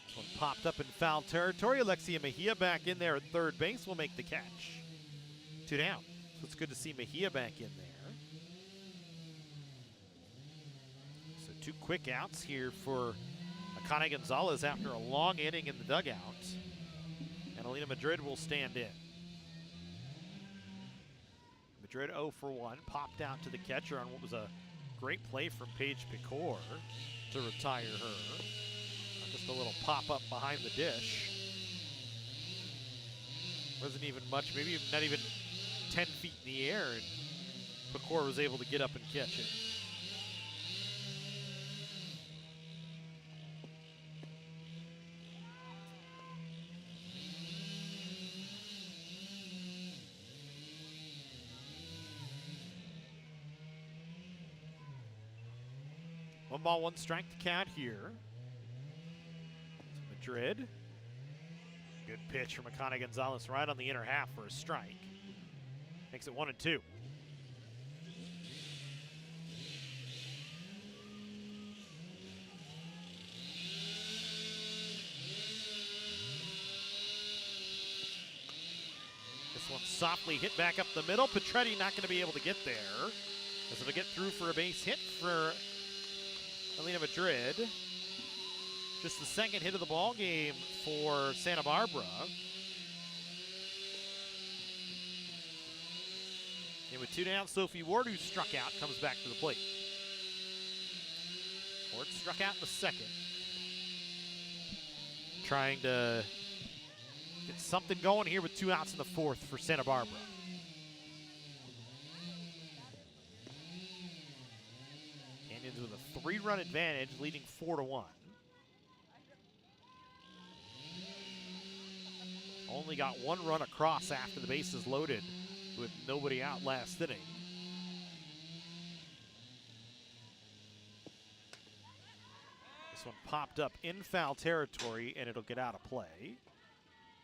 This one popped up in foul territory. Alexia Mejia back in there at third base will make the catch. 2 down. So it's good to see Mejia back in there. So 2 quick outs here for Akane Gonzalez after a long inning in the dugout. And Alina Madrid will stand in. Madrid 0 for 1, popped out to the catcher on what was a great play from Paige Picor to retire her. Just a little pop-up behind the dish. Wasn't even much, maybe not even 10 feet in the air, and Picor was able to get up and catch it. One ball, 1 strike to count here. It's Madrid. Good pitch from Akane Gonzalez right on the inner half for a strike. Makes it 1-2. This one softly hit back up the middle. Petretti not going to be able to get there, as it'll get through for a base hit for Alina Madrid. Just the 2nd hit of the ball game for Santa Barbara. And with 2 down, Sophie Ward, who struck out, comes back to the plate. Ward struck out in the 2nd. Trying to get something going here with 2 outs in the 4th for Santa Barbara. Canyons with a 3-run advantage, leading 4-1. Only got 1 run across after the bases loaded, with nobody out last inning. This one popped up in foul territory, and it'll get out of play.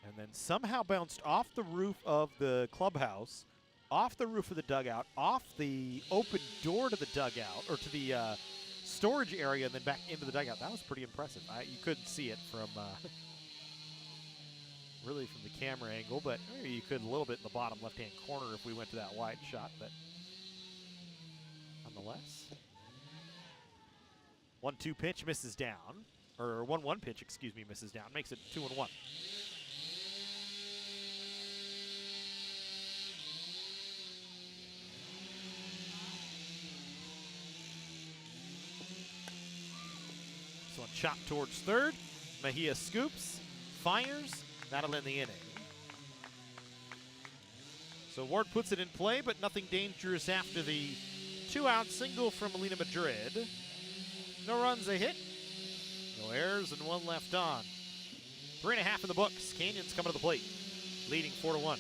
And then somehow bounced off the roof of the clubhouse, off the roof of the dugout, off the open door to the dugout, or to the storage area, and then back into the dugout. That was pretty impressive. You couldn't see it from really from the camera angle, but maybe you could a little bit in the bottom left-hand corner if we went to that wide shot, but nonetheless. 1-2 pitch misses down, or 1-1 pitch, excuse me, misses down. Makes it 2-1. This one chopped towards third. Mejia scoops, fires. That'll end the inning. So Ward puts it in play, but nothing dangerous after the 2-out single from Melina Madrid. No runs, a hit. No errors, and 1 left on. 3.5 in the books. Canyons coming to the plate, leading 4-1.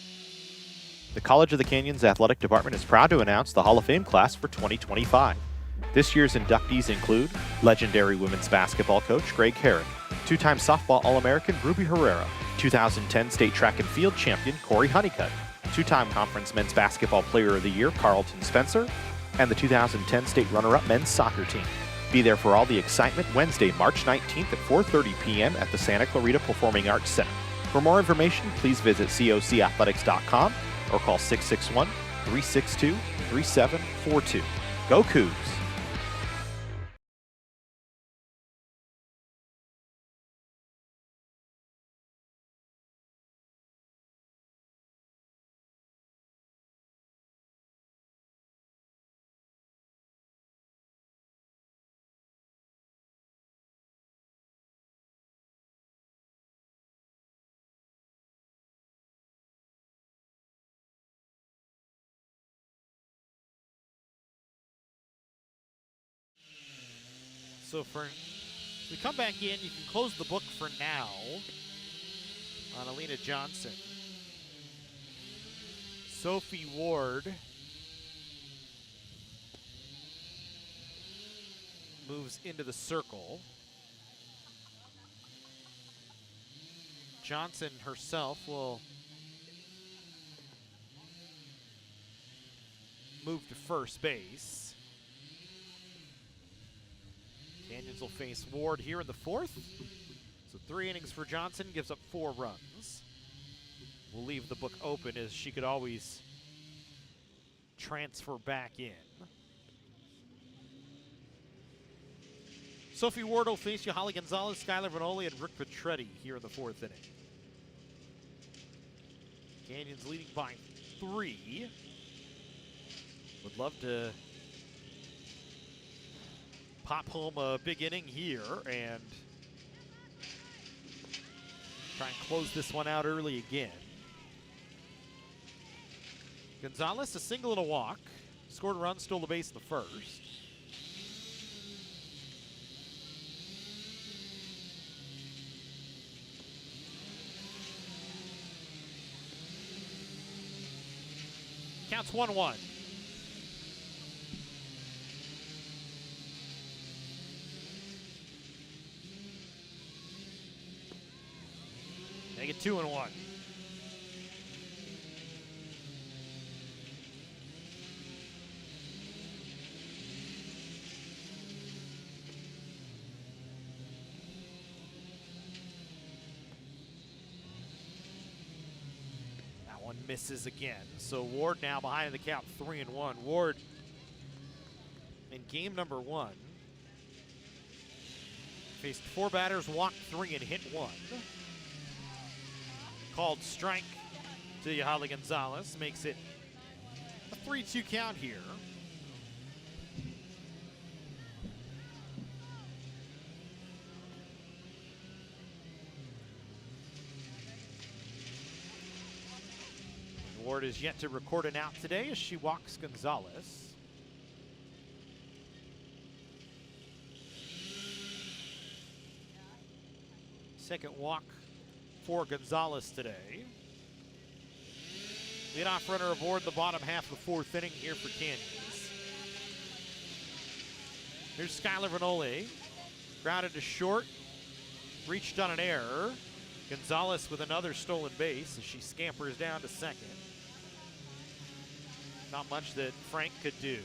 The College of the Canyons Athletic Department is proud to announce the Hall of Fame class for 2025. This year's inductees include legendary women's basketball coach Greg Herron, 2-time softball All-American Ruby Herrera, 2010 state track and field champion Corey Honeycutt, 2-time conference men's basketball player of the year Carlton Spencer, and the 2010 state runner-up men's soccer team. Be there for all the excitement Wednesday, March 19th at 4:30 p.m. at the Santa Clarita Performing Arts Center. For more information, please visit cocathletics.com or call 661-362-3742. Go Cougs! So we come back in, you can close the book for now on Alina Johnson. Sophie Ward moves into the circle. Johnson herself will move to first base. Canyons will face Ward here in the 4th. So 3 innings for Johnson, gives up 4 runs. We'll leave the book open as she could always transfer back in. Sophie Ward will face Holly Gonzalez, Skylar Vanoli, and Rick Petretti here in the 4th inning. Canyons leading by 3. Would love to pop home a big inning here and try and close this one out early again. Gonzalez, a single and a walk. Scored a run, stole the base in the 1st. Counts 1-1. Make it 2-1. That one misses again. So Ward now behind the count, 3-1. Ward in game number 1 faced 4 batters, walked 3 and hit 1. Called strike to Holly Gonzalez, makes it a 3-2 count here. Ward is yet to record an out today as she walks Gonzalez. Second walk for Gonzalez today. Leadoff runner aboard the bottom half of the 4th inning here for Canyons. Here's Skylar Vanoli. Grounded to short. Reached on an error. Gonzalez with another stolen base as she scampers down to second. Not much that Frank could do.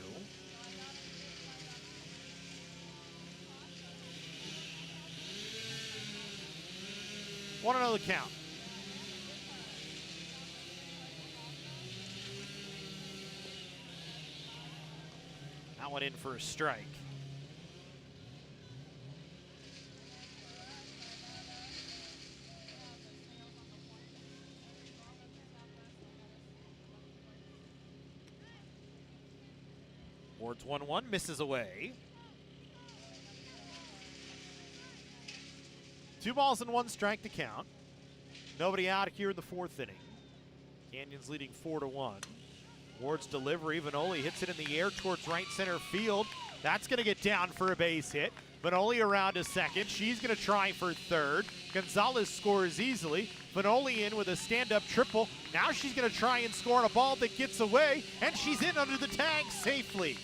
One another count. That one in for a strike. Ward's 1-1, misses away. 2 balls and 1 strike to count. Nobody out here in the 4th inning. Canyons leading 4-1. Ward's delivery, Vanoli hits it in the air towards right center field. That's going to get down for a base hit. Vanoli around to second. She's going to try for third. Gonzalez scores easily. Vanoli in with a stand-up triple. Now she's going to try and score on a ball that gets away, and she's in under the tag safely.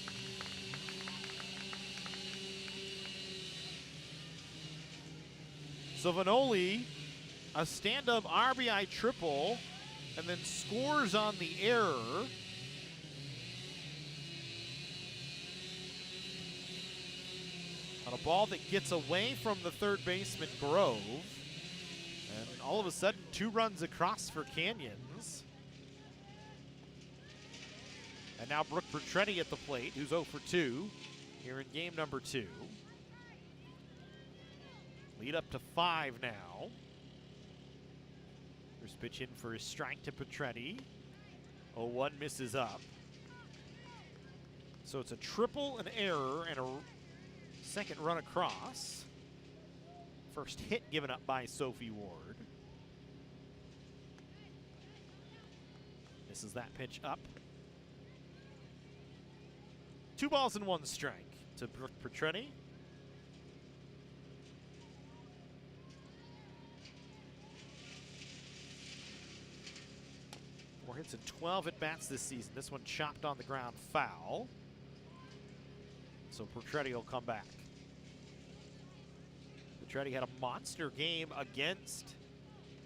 So Vanoli, a stand-up RBI triple, and then scores on the error. On a ball that gets away from the third baseman, Grove. And all of a sudden, 2 runs across for Canyons. And now Brooke Bertretti at the plate, who's 0 for 2 here in game number 2. Lead up to 5 now. First pitch in for a strike to Petretti. 0-1 misses up. So it's a triple, an error, and a second run across. First hit given up by Sophie Ward. Misses that pitch up. 2 balls and 1 strike to Brooke Petretti. Four hits and 12 at-bats this season. This one chopped on the ground, foul. So Petretti will come back. Petretti had a monster game against,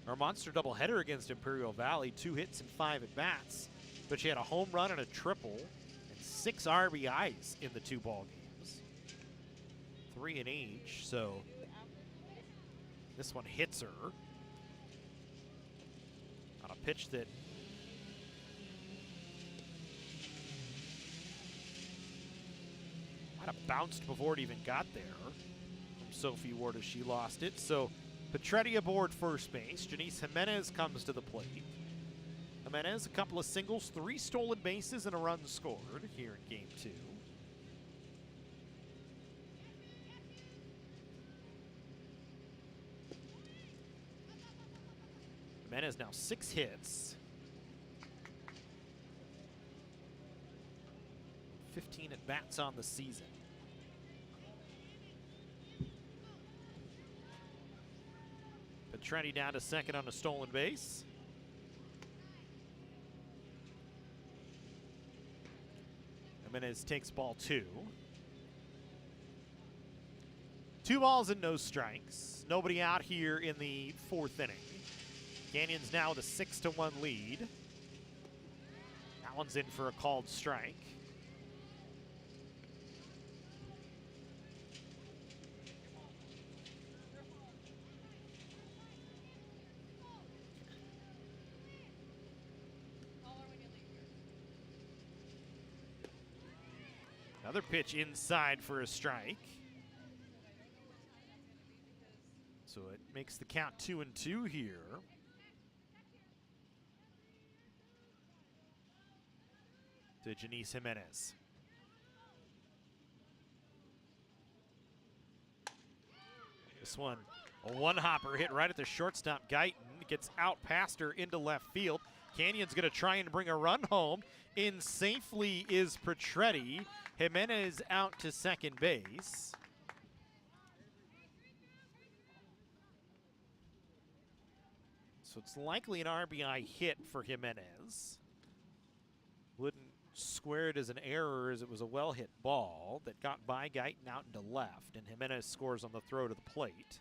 or monster doubleheader against Imperial Valley. 2 hits and 5 at-bats. But she had a home run and a triple and 6 RBIs in the 2 ball games. 3 in each, so this one hits her on a pitch that might have bounced before it even got there from Sophie Ward as she lost it. So Petretti aboard first base. Janice Jimenez comes to the plate. Jimenez, a couple of singles, 3 stolen bases, and a run scored here in game 2. Jimenez now 6 hits. 15 at-bats on the season. Petretti down to second on a stolen base. Jimenez takes ball 2. 2 balls and no strikes. Nobody out here in the 4th inning. Canyons now with a 6-1 lead. That one's in for a called strike. Another pitch inside for a strike. So it makes the count 2-2 here. To Janice Jimenez. This one, a one-hopper hit right at the shortstop. Guyton gets out past her into left field. Canyon's going to try and bring a run home. In safely is Petretti. Jimenez out to second base. So it's likely an RBI hit for Jimenez. Wouldn't square it as an error as it was a well-hit ball that got by Guyton out into left, and Jimenez scores on the throw to the plate.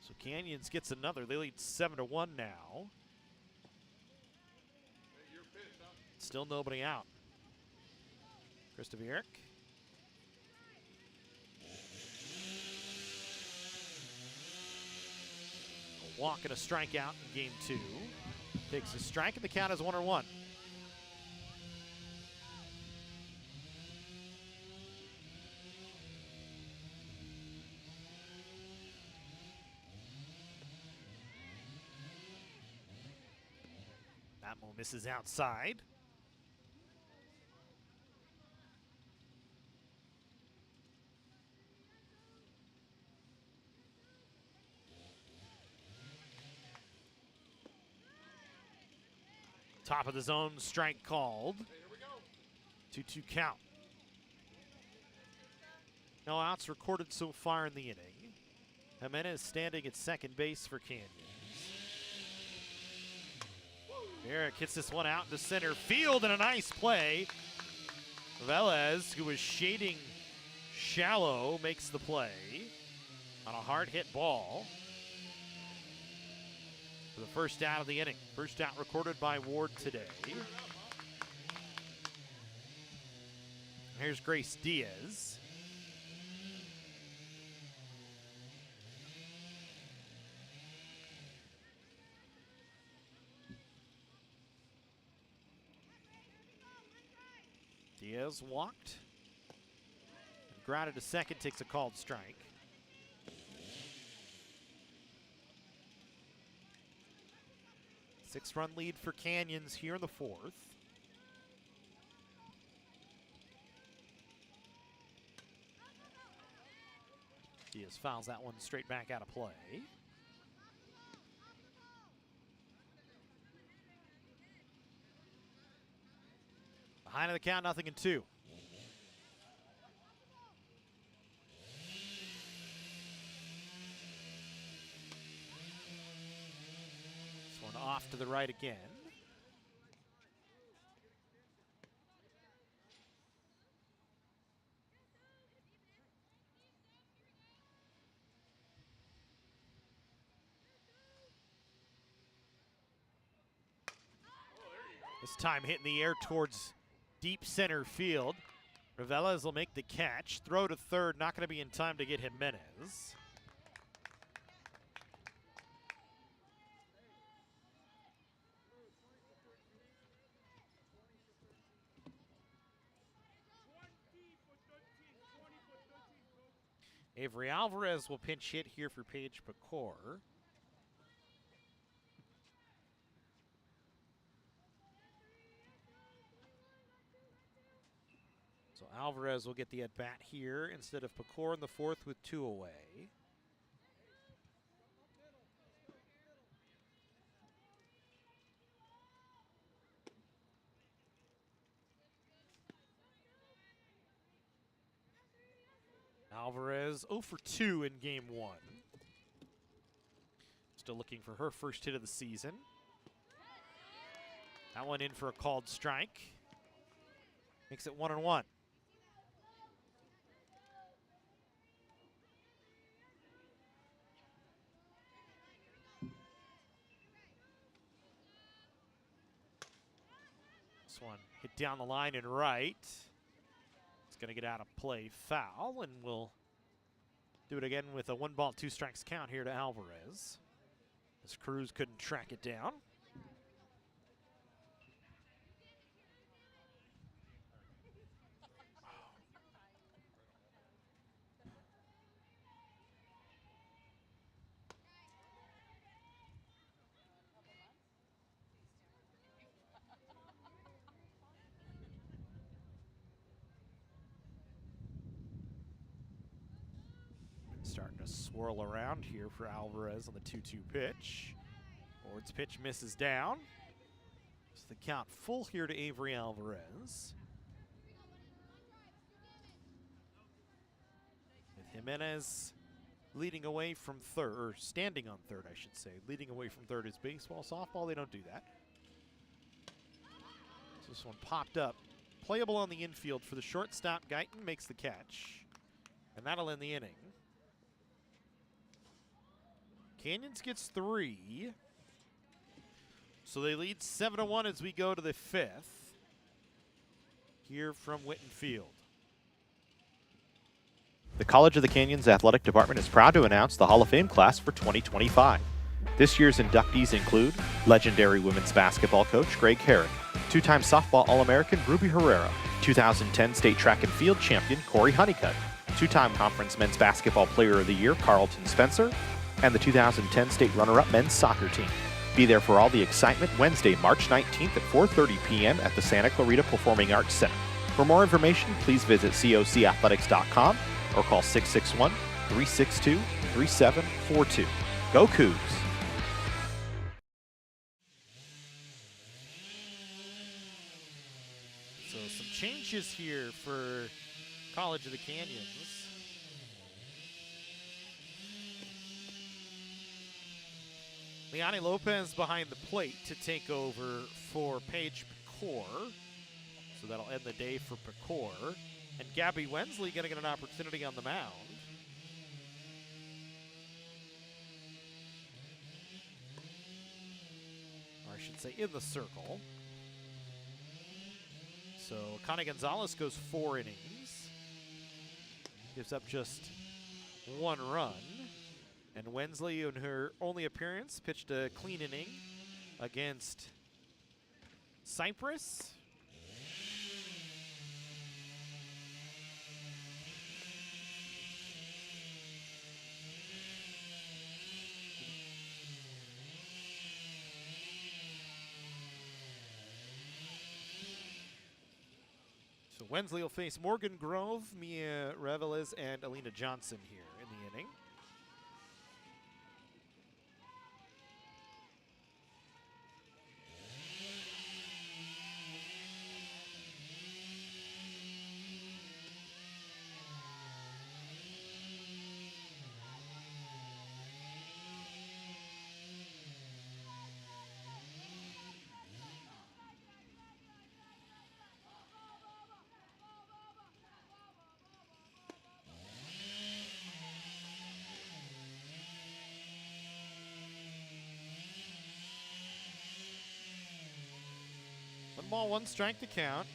So Canyons gets another. They lead 7-1 now. Still nobody out. Krista Vierik. A walk and a strikeout in game 2. Takes a strike and the count is 1-1. That one misses outside. Top of the zone, strike called. 2-2 count. No outs recorded so far in the inning. Jimenez standing at second base for Canyons. Eric hits this one out into center field, and a nice play. Velez, who was shading shallow, makes the play on a hard hit ball for the first out of the inning. First out recorded by Ward today. Here's Grace Diaz. Diaz walked. Grounded to second, takes a called strike. Six-run lead for Canyons here in the fourth. Diaz fouls that one straight back out of play. Behind the count, 0-2. This one off to the right again. This time hitting the air towards deep center field. Velez will make the catch. Throw to third, not going to be in time to get Jimenez. Avery Alvarez will pinch hit here for Paige Pecor. So Alvarez will get the at-bat here instead of Pecor in the fourth with 2 away. Alvarez 0 for 2 in game 1. Still looking for her first hit of the season. That one in for a called strike. Makes it 1-1. This one hit down the line and right. It's going to get out of play, foul, and we'll do it again with a 1-ball, 2 strikes count here to Alvarez, as Cruz couldn't track it down. Starting to swirl around here for Alvarez on the 2-2 pitch. Ward's pitch misses down. So the count full here to Avery Alvarez. With Jimenez leading away from third, or standing on third, I should say. Leading away from third is baseball. Softball, they don't do that. So this one popped up. Playable on the infield for the shortstop. Guyton makes the catch. And that'll end the inning. Canyons gets 3. So they lead 7-1 as we go to the 5th. Here from Whitten Field. The College of the Canyons Athletic Department is proud to announce the Hall of Fame class for 2025. This year's inductees include legendary women's basketball coach Greg Herrick, 2-time softball All-American Ruby Herrera, 2010 state track and field champion Corey Honeycutt, 2-time conference men's basketball player of the year Carlton Spencer, and the 2010 state runner-up men's soccer team. Be there for all the excitement Wednesday, March 19th at 4:30 p.m. at the Santa Clarita Performing Arts Center. For more information, please visit cocathletics.com or call 661-362-3742. Go Cougs! some changes here for College of the Canyons. Liani Lopez behind the plate to take over for Paige Pecor. So that'll end the day for Pecor. And Gabby Wensley going to get an opportunity on the mound. Or I should say in the circle. So Connie Gonzalez goes 4 innings. Gives up just 1 run. And Wensley, in her only appearance, pitched a clean inning against Cypress. So Wensley will face Morgan Grove, Mia Reveles, and Alina Johnson here in the inning. One ball, 1 strike to count.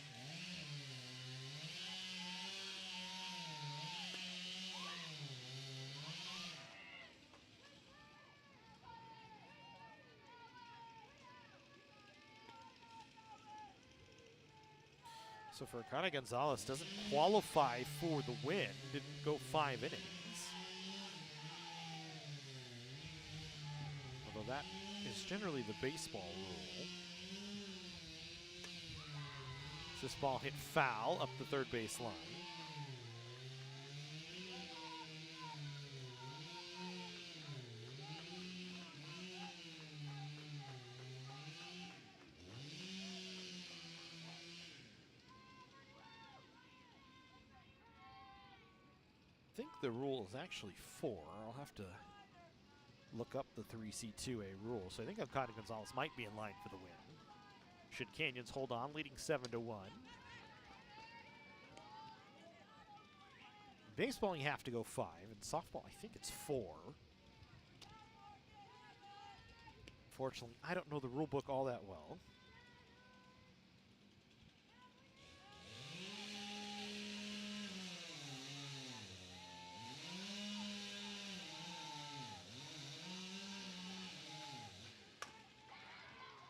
So for Connie Gonzalez, doesn't qualify for the win. Didn't go 5 innings. Although that is generally the baseball rule. This ball hit foul up the third base line. I think the rule is actually 4. I'll have to look up the 3C2A rule. So I think Connie Gonzalez might be in line for the win. Should Canyons hold on, leading 7-1. Baseball, you have to go 5. In softball, I think it's 4. Fortunately, I don't know the rule book all that well.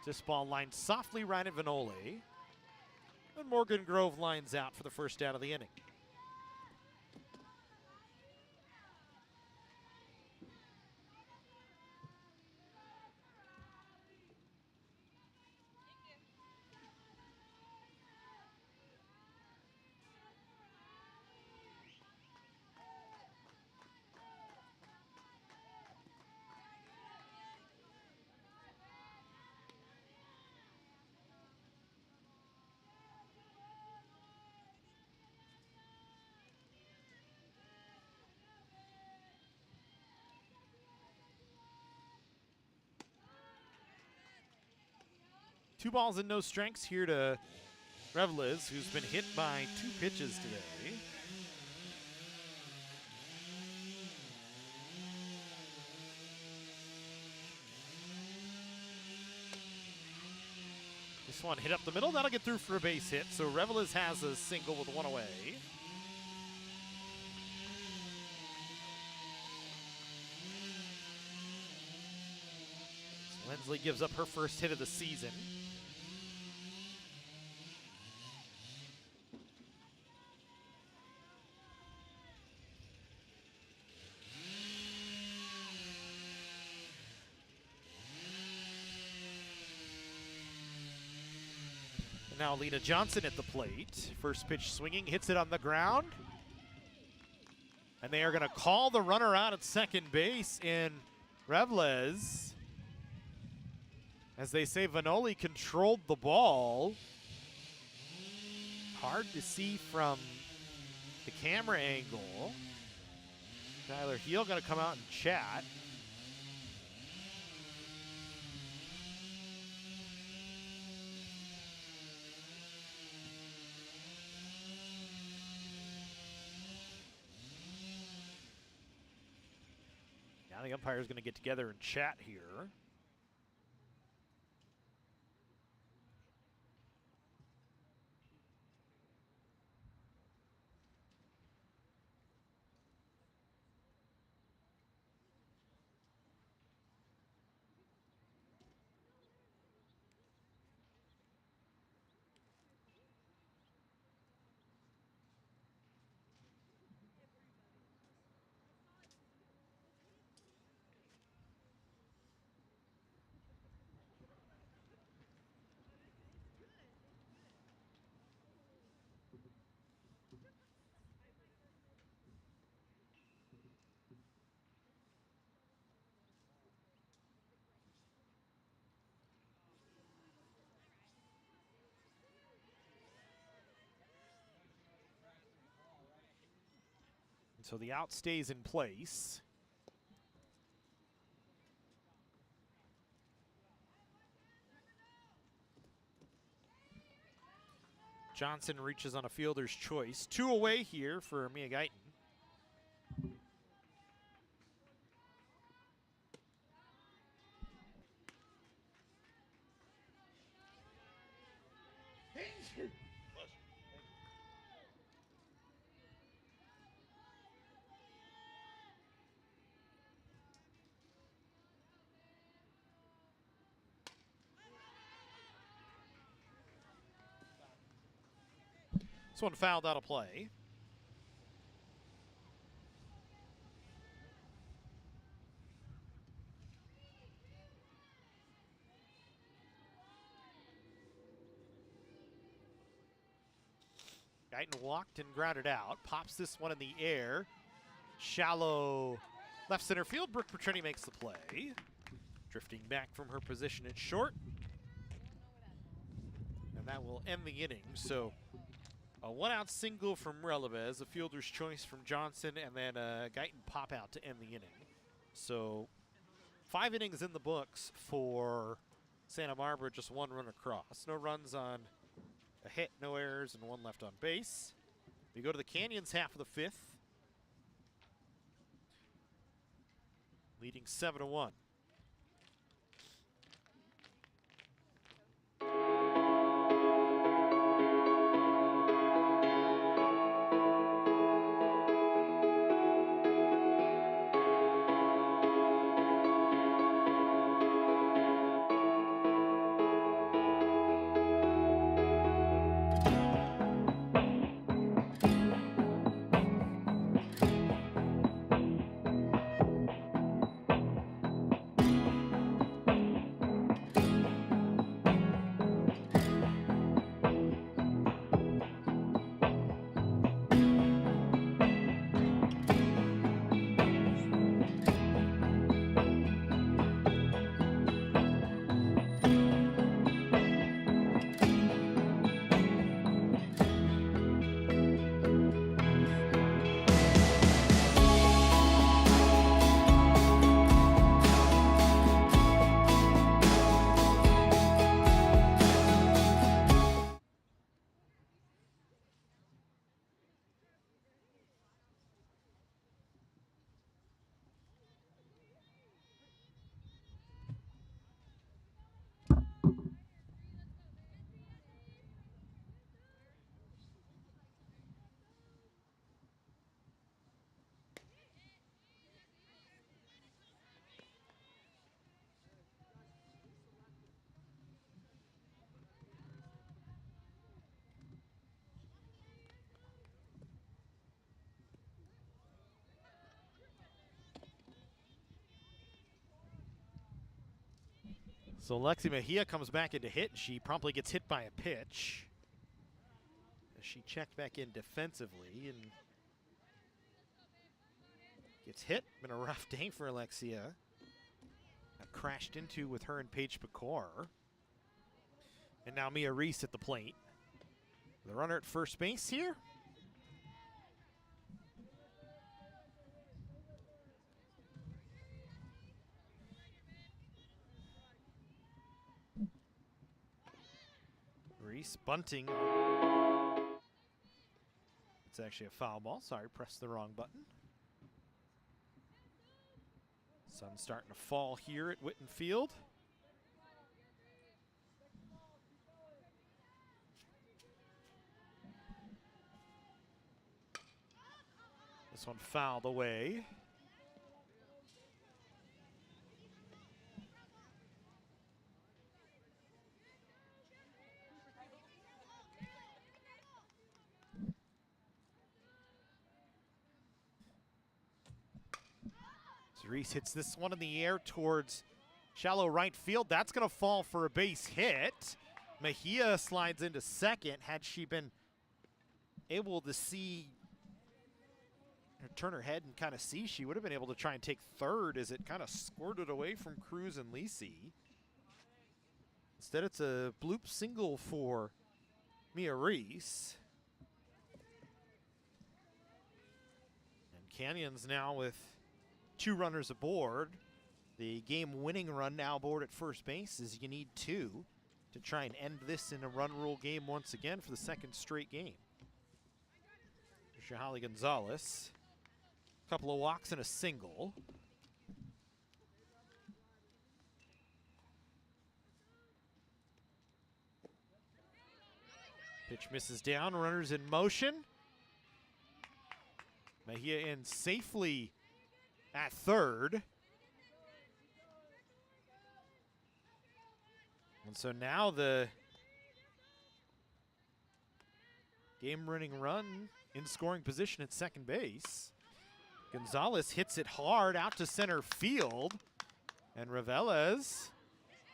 This ball lined softly right at Vanoli. And Morgan Grove lines out for the first out of the inning. Two balls and no strikes here to Reveles, who's been hit by 2 pitches today. This one hit up the middle. That'll get through for a base hit. So Reveles has a single with 1 away. So Wensley gives up her first hit of the season. Now Alina Johnson at the plate. First pitch swinging, hits it on the ground. And they are going to call the runner out at second base in Reveles. As they say, Vanoli controlled the ball. hard to see from the camera angle. Tyler Heel going to come out and chat. Now the umpire is going to get together and chat here. And so the out stays in place. Johnson reaches on a fielder's choice. 2 away here for Mia Guyton. This one fouled out of play. Guyton walked and grounded out. Pops this one in the air. Shallow left center field. Brooke Petrini makes the play. Drifting back from her position at short. And that will end the inning. So a 1-out single from Relevez, a fielder's choice from Johnson, and then a Guyton pop out to end the inning. So 5 innings in the books for Santa Barbara, just 1 run across. No runs on a hit, no errors, and 1 left on base. We go to the Canyons half of the 5th. Leading 7-1. So Lexi Mejia comes back into hit. She promptly gets hit by a pitch. She checked back in defensively and gets hit. Been a rough day for Alexia. Got crashed into with her and Paige Pecor. And now Mia Reese at the plate. The runner at first base here. Reese bunting. It's actually a foul ball. Sorry, pressed the wrong button. Sun's starting to fall here at Whitten Field. This one fouled away. Reese hits this one in the air towards shallow right field. That's going to fall for a base hit. Mejia slides into second. Had she been able to see, or turn her head and kind of see, she would have been able to try and take third as it kind of squirted away from Cruz and Lisi. Instead, it's a bloop single for Mia Reese. And Canyons now with 2 runners aboard. The game-winning run now aboard at first base is you need 2 to try and end this in a run rule game once again for the second straight game. Shahali Gonzalez, a couple of walks and a single. Pitch misses down, runners in motion. Mejia in safely at third. And so now the game-winning run in scoring position at second base. Gonzalez hits it hard out to center field. And Ravelez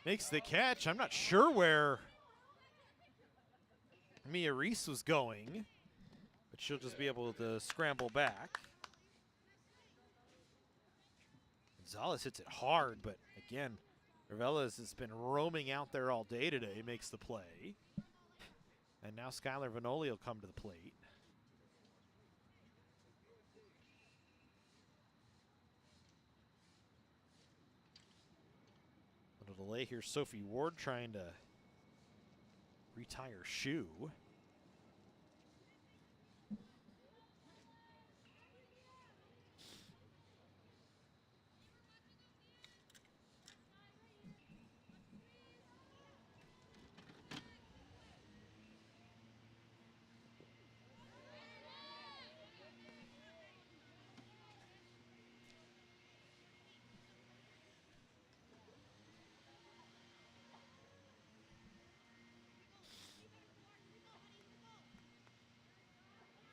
makes the catch. I'm not sure where Mia Reese was going, but she'll just be able to scramble back. Gonzalez hits it hard, but again, Ravelez has been roaming out there all day today, makes the play. And now Skylar Vanoli will come to the plate. A little delay here, Sophie Ward trying to retie her shoe.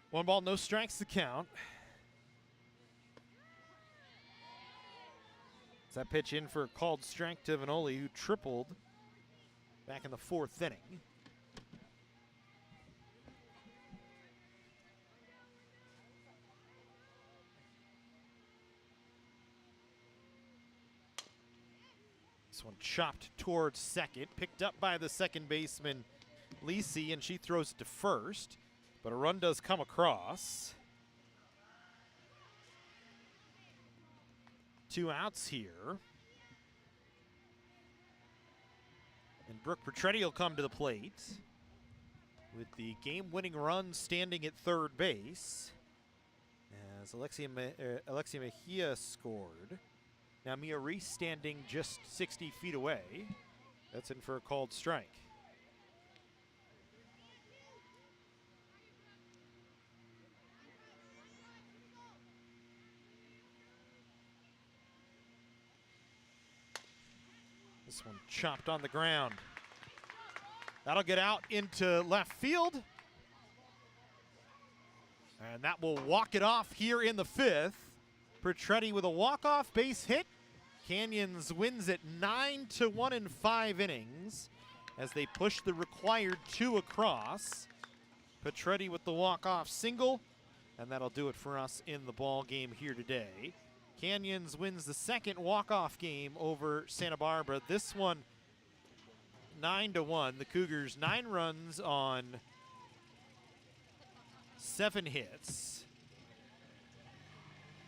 One ball, no strikes to count. Is that pitch in for a called strike to Vanoli, who tripled back in the 4th inning. This one chopped towards second, picked up by the second baseman, Lisi, and she throws it to first. But a run does come across. 2 outs here. And Brooke Petretti will come to the plate with the game-winning run standing at third base as Alexia Mejia scored. Now Mia Reese standing just 60 feet away. That's in for a called strike. This one chopped on the ground. That'll get out into left field. And that will walk it off here in the 5th. Petretti with a walk-off base hit. Canyons wins it 9-1 in 5 innings as they push the required 2 across. Petretti with the walk-off single, and that'll do it for us in the ball game here today. Canyons wins the second walk-off game over Santa Barbara. This one 9-1. The Cougars 9 runs on 7 hits,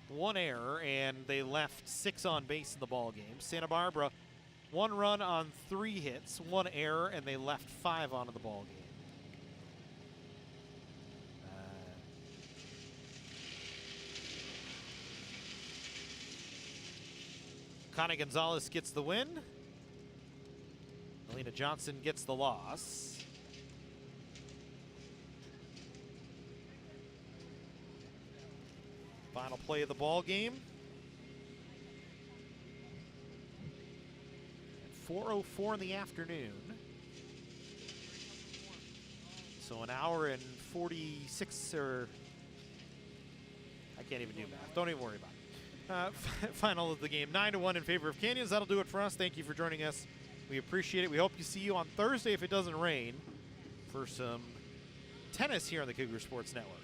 1 error, and they left 6 on base in the ball game. Santa Barbara, 1 run on 3 hits, 1 error, and they left 5 onto the ball game. Connie Gonzalez gets the win. Alina Johnson gets the loss. Final play of the ball game. 4:04 in the afternoon. So an hour and 46, or I can't even do math. Don't even worry about it. Final of the game, 9-1 in favor of Canyons. That'll do it for us. Thank you for joining us. We appreciate it. We hope to see you on Thursday if it doesn't rain for some tennis here on the Cougar Sports Network.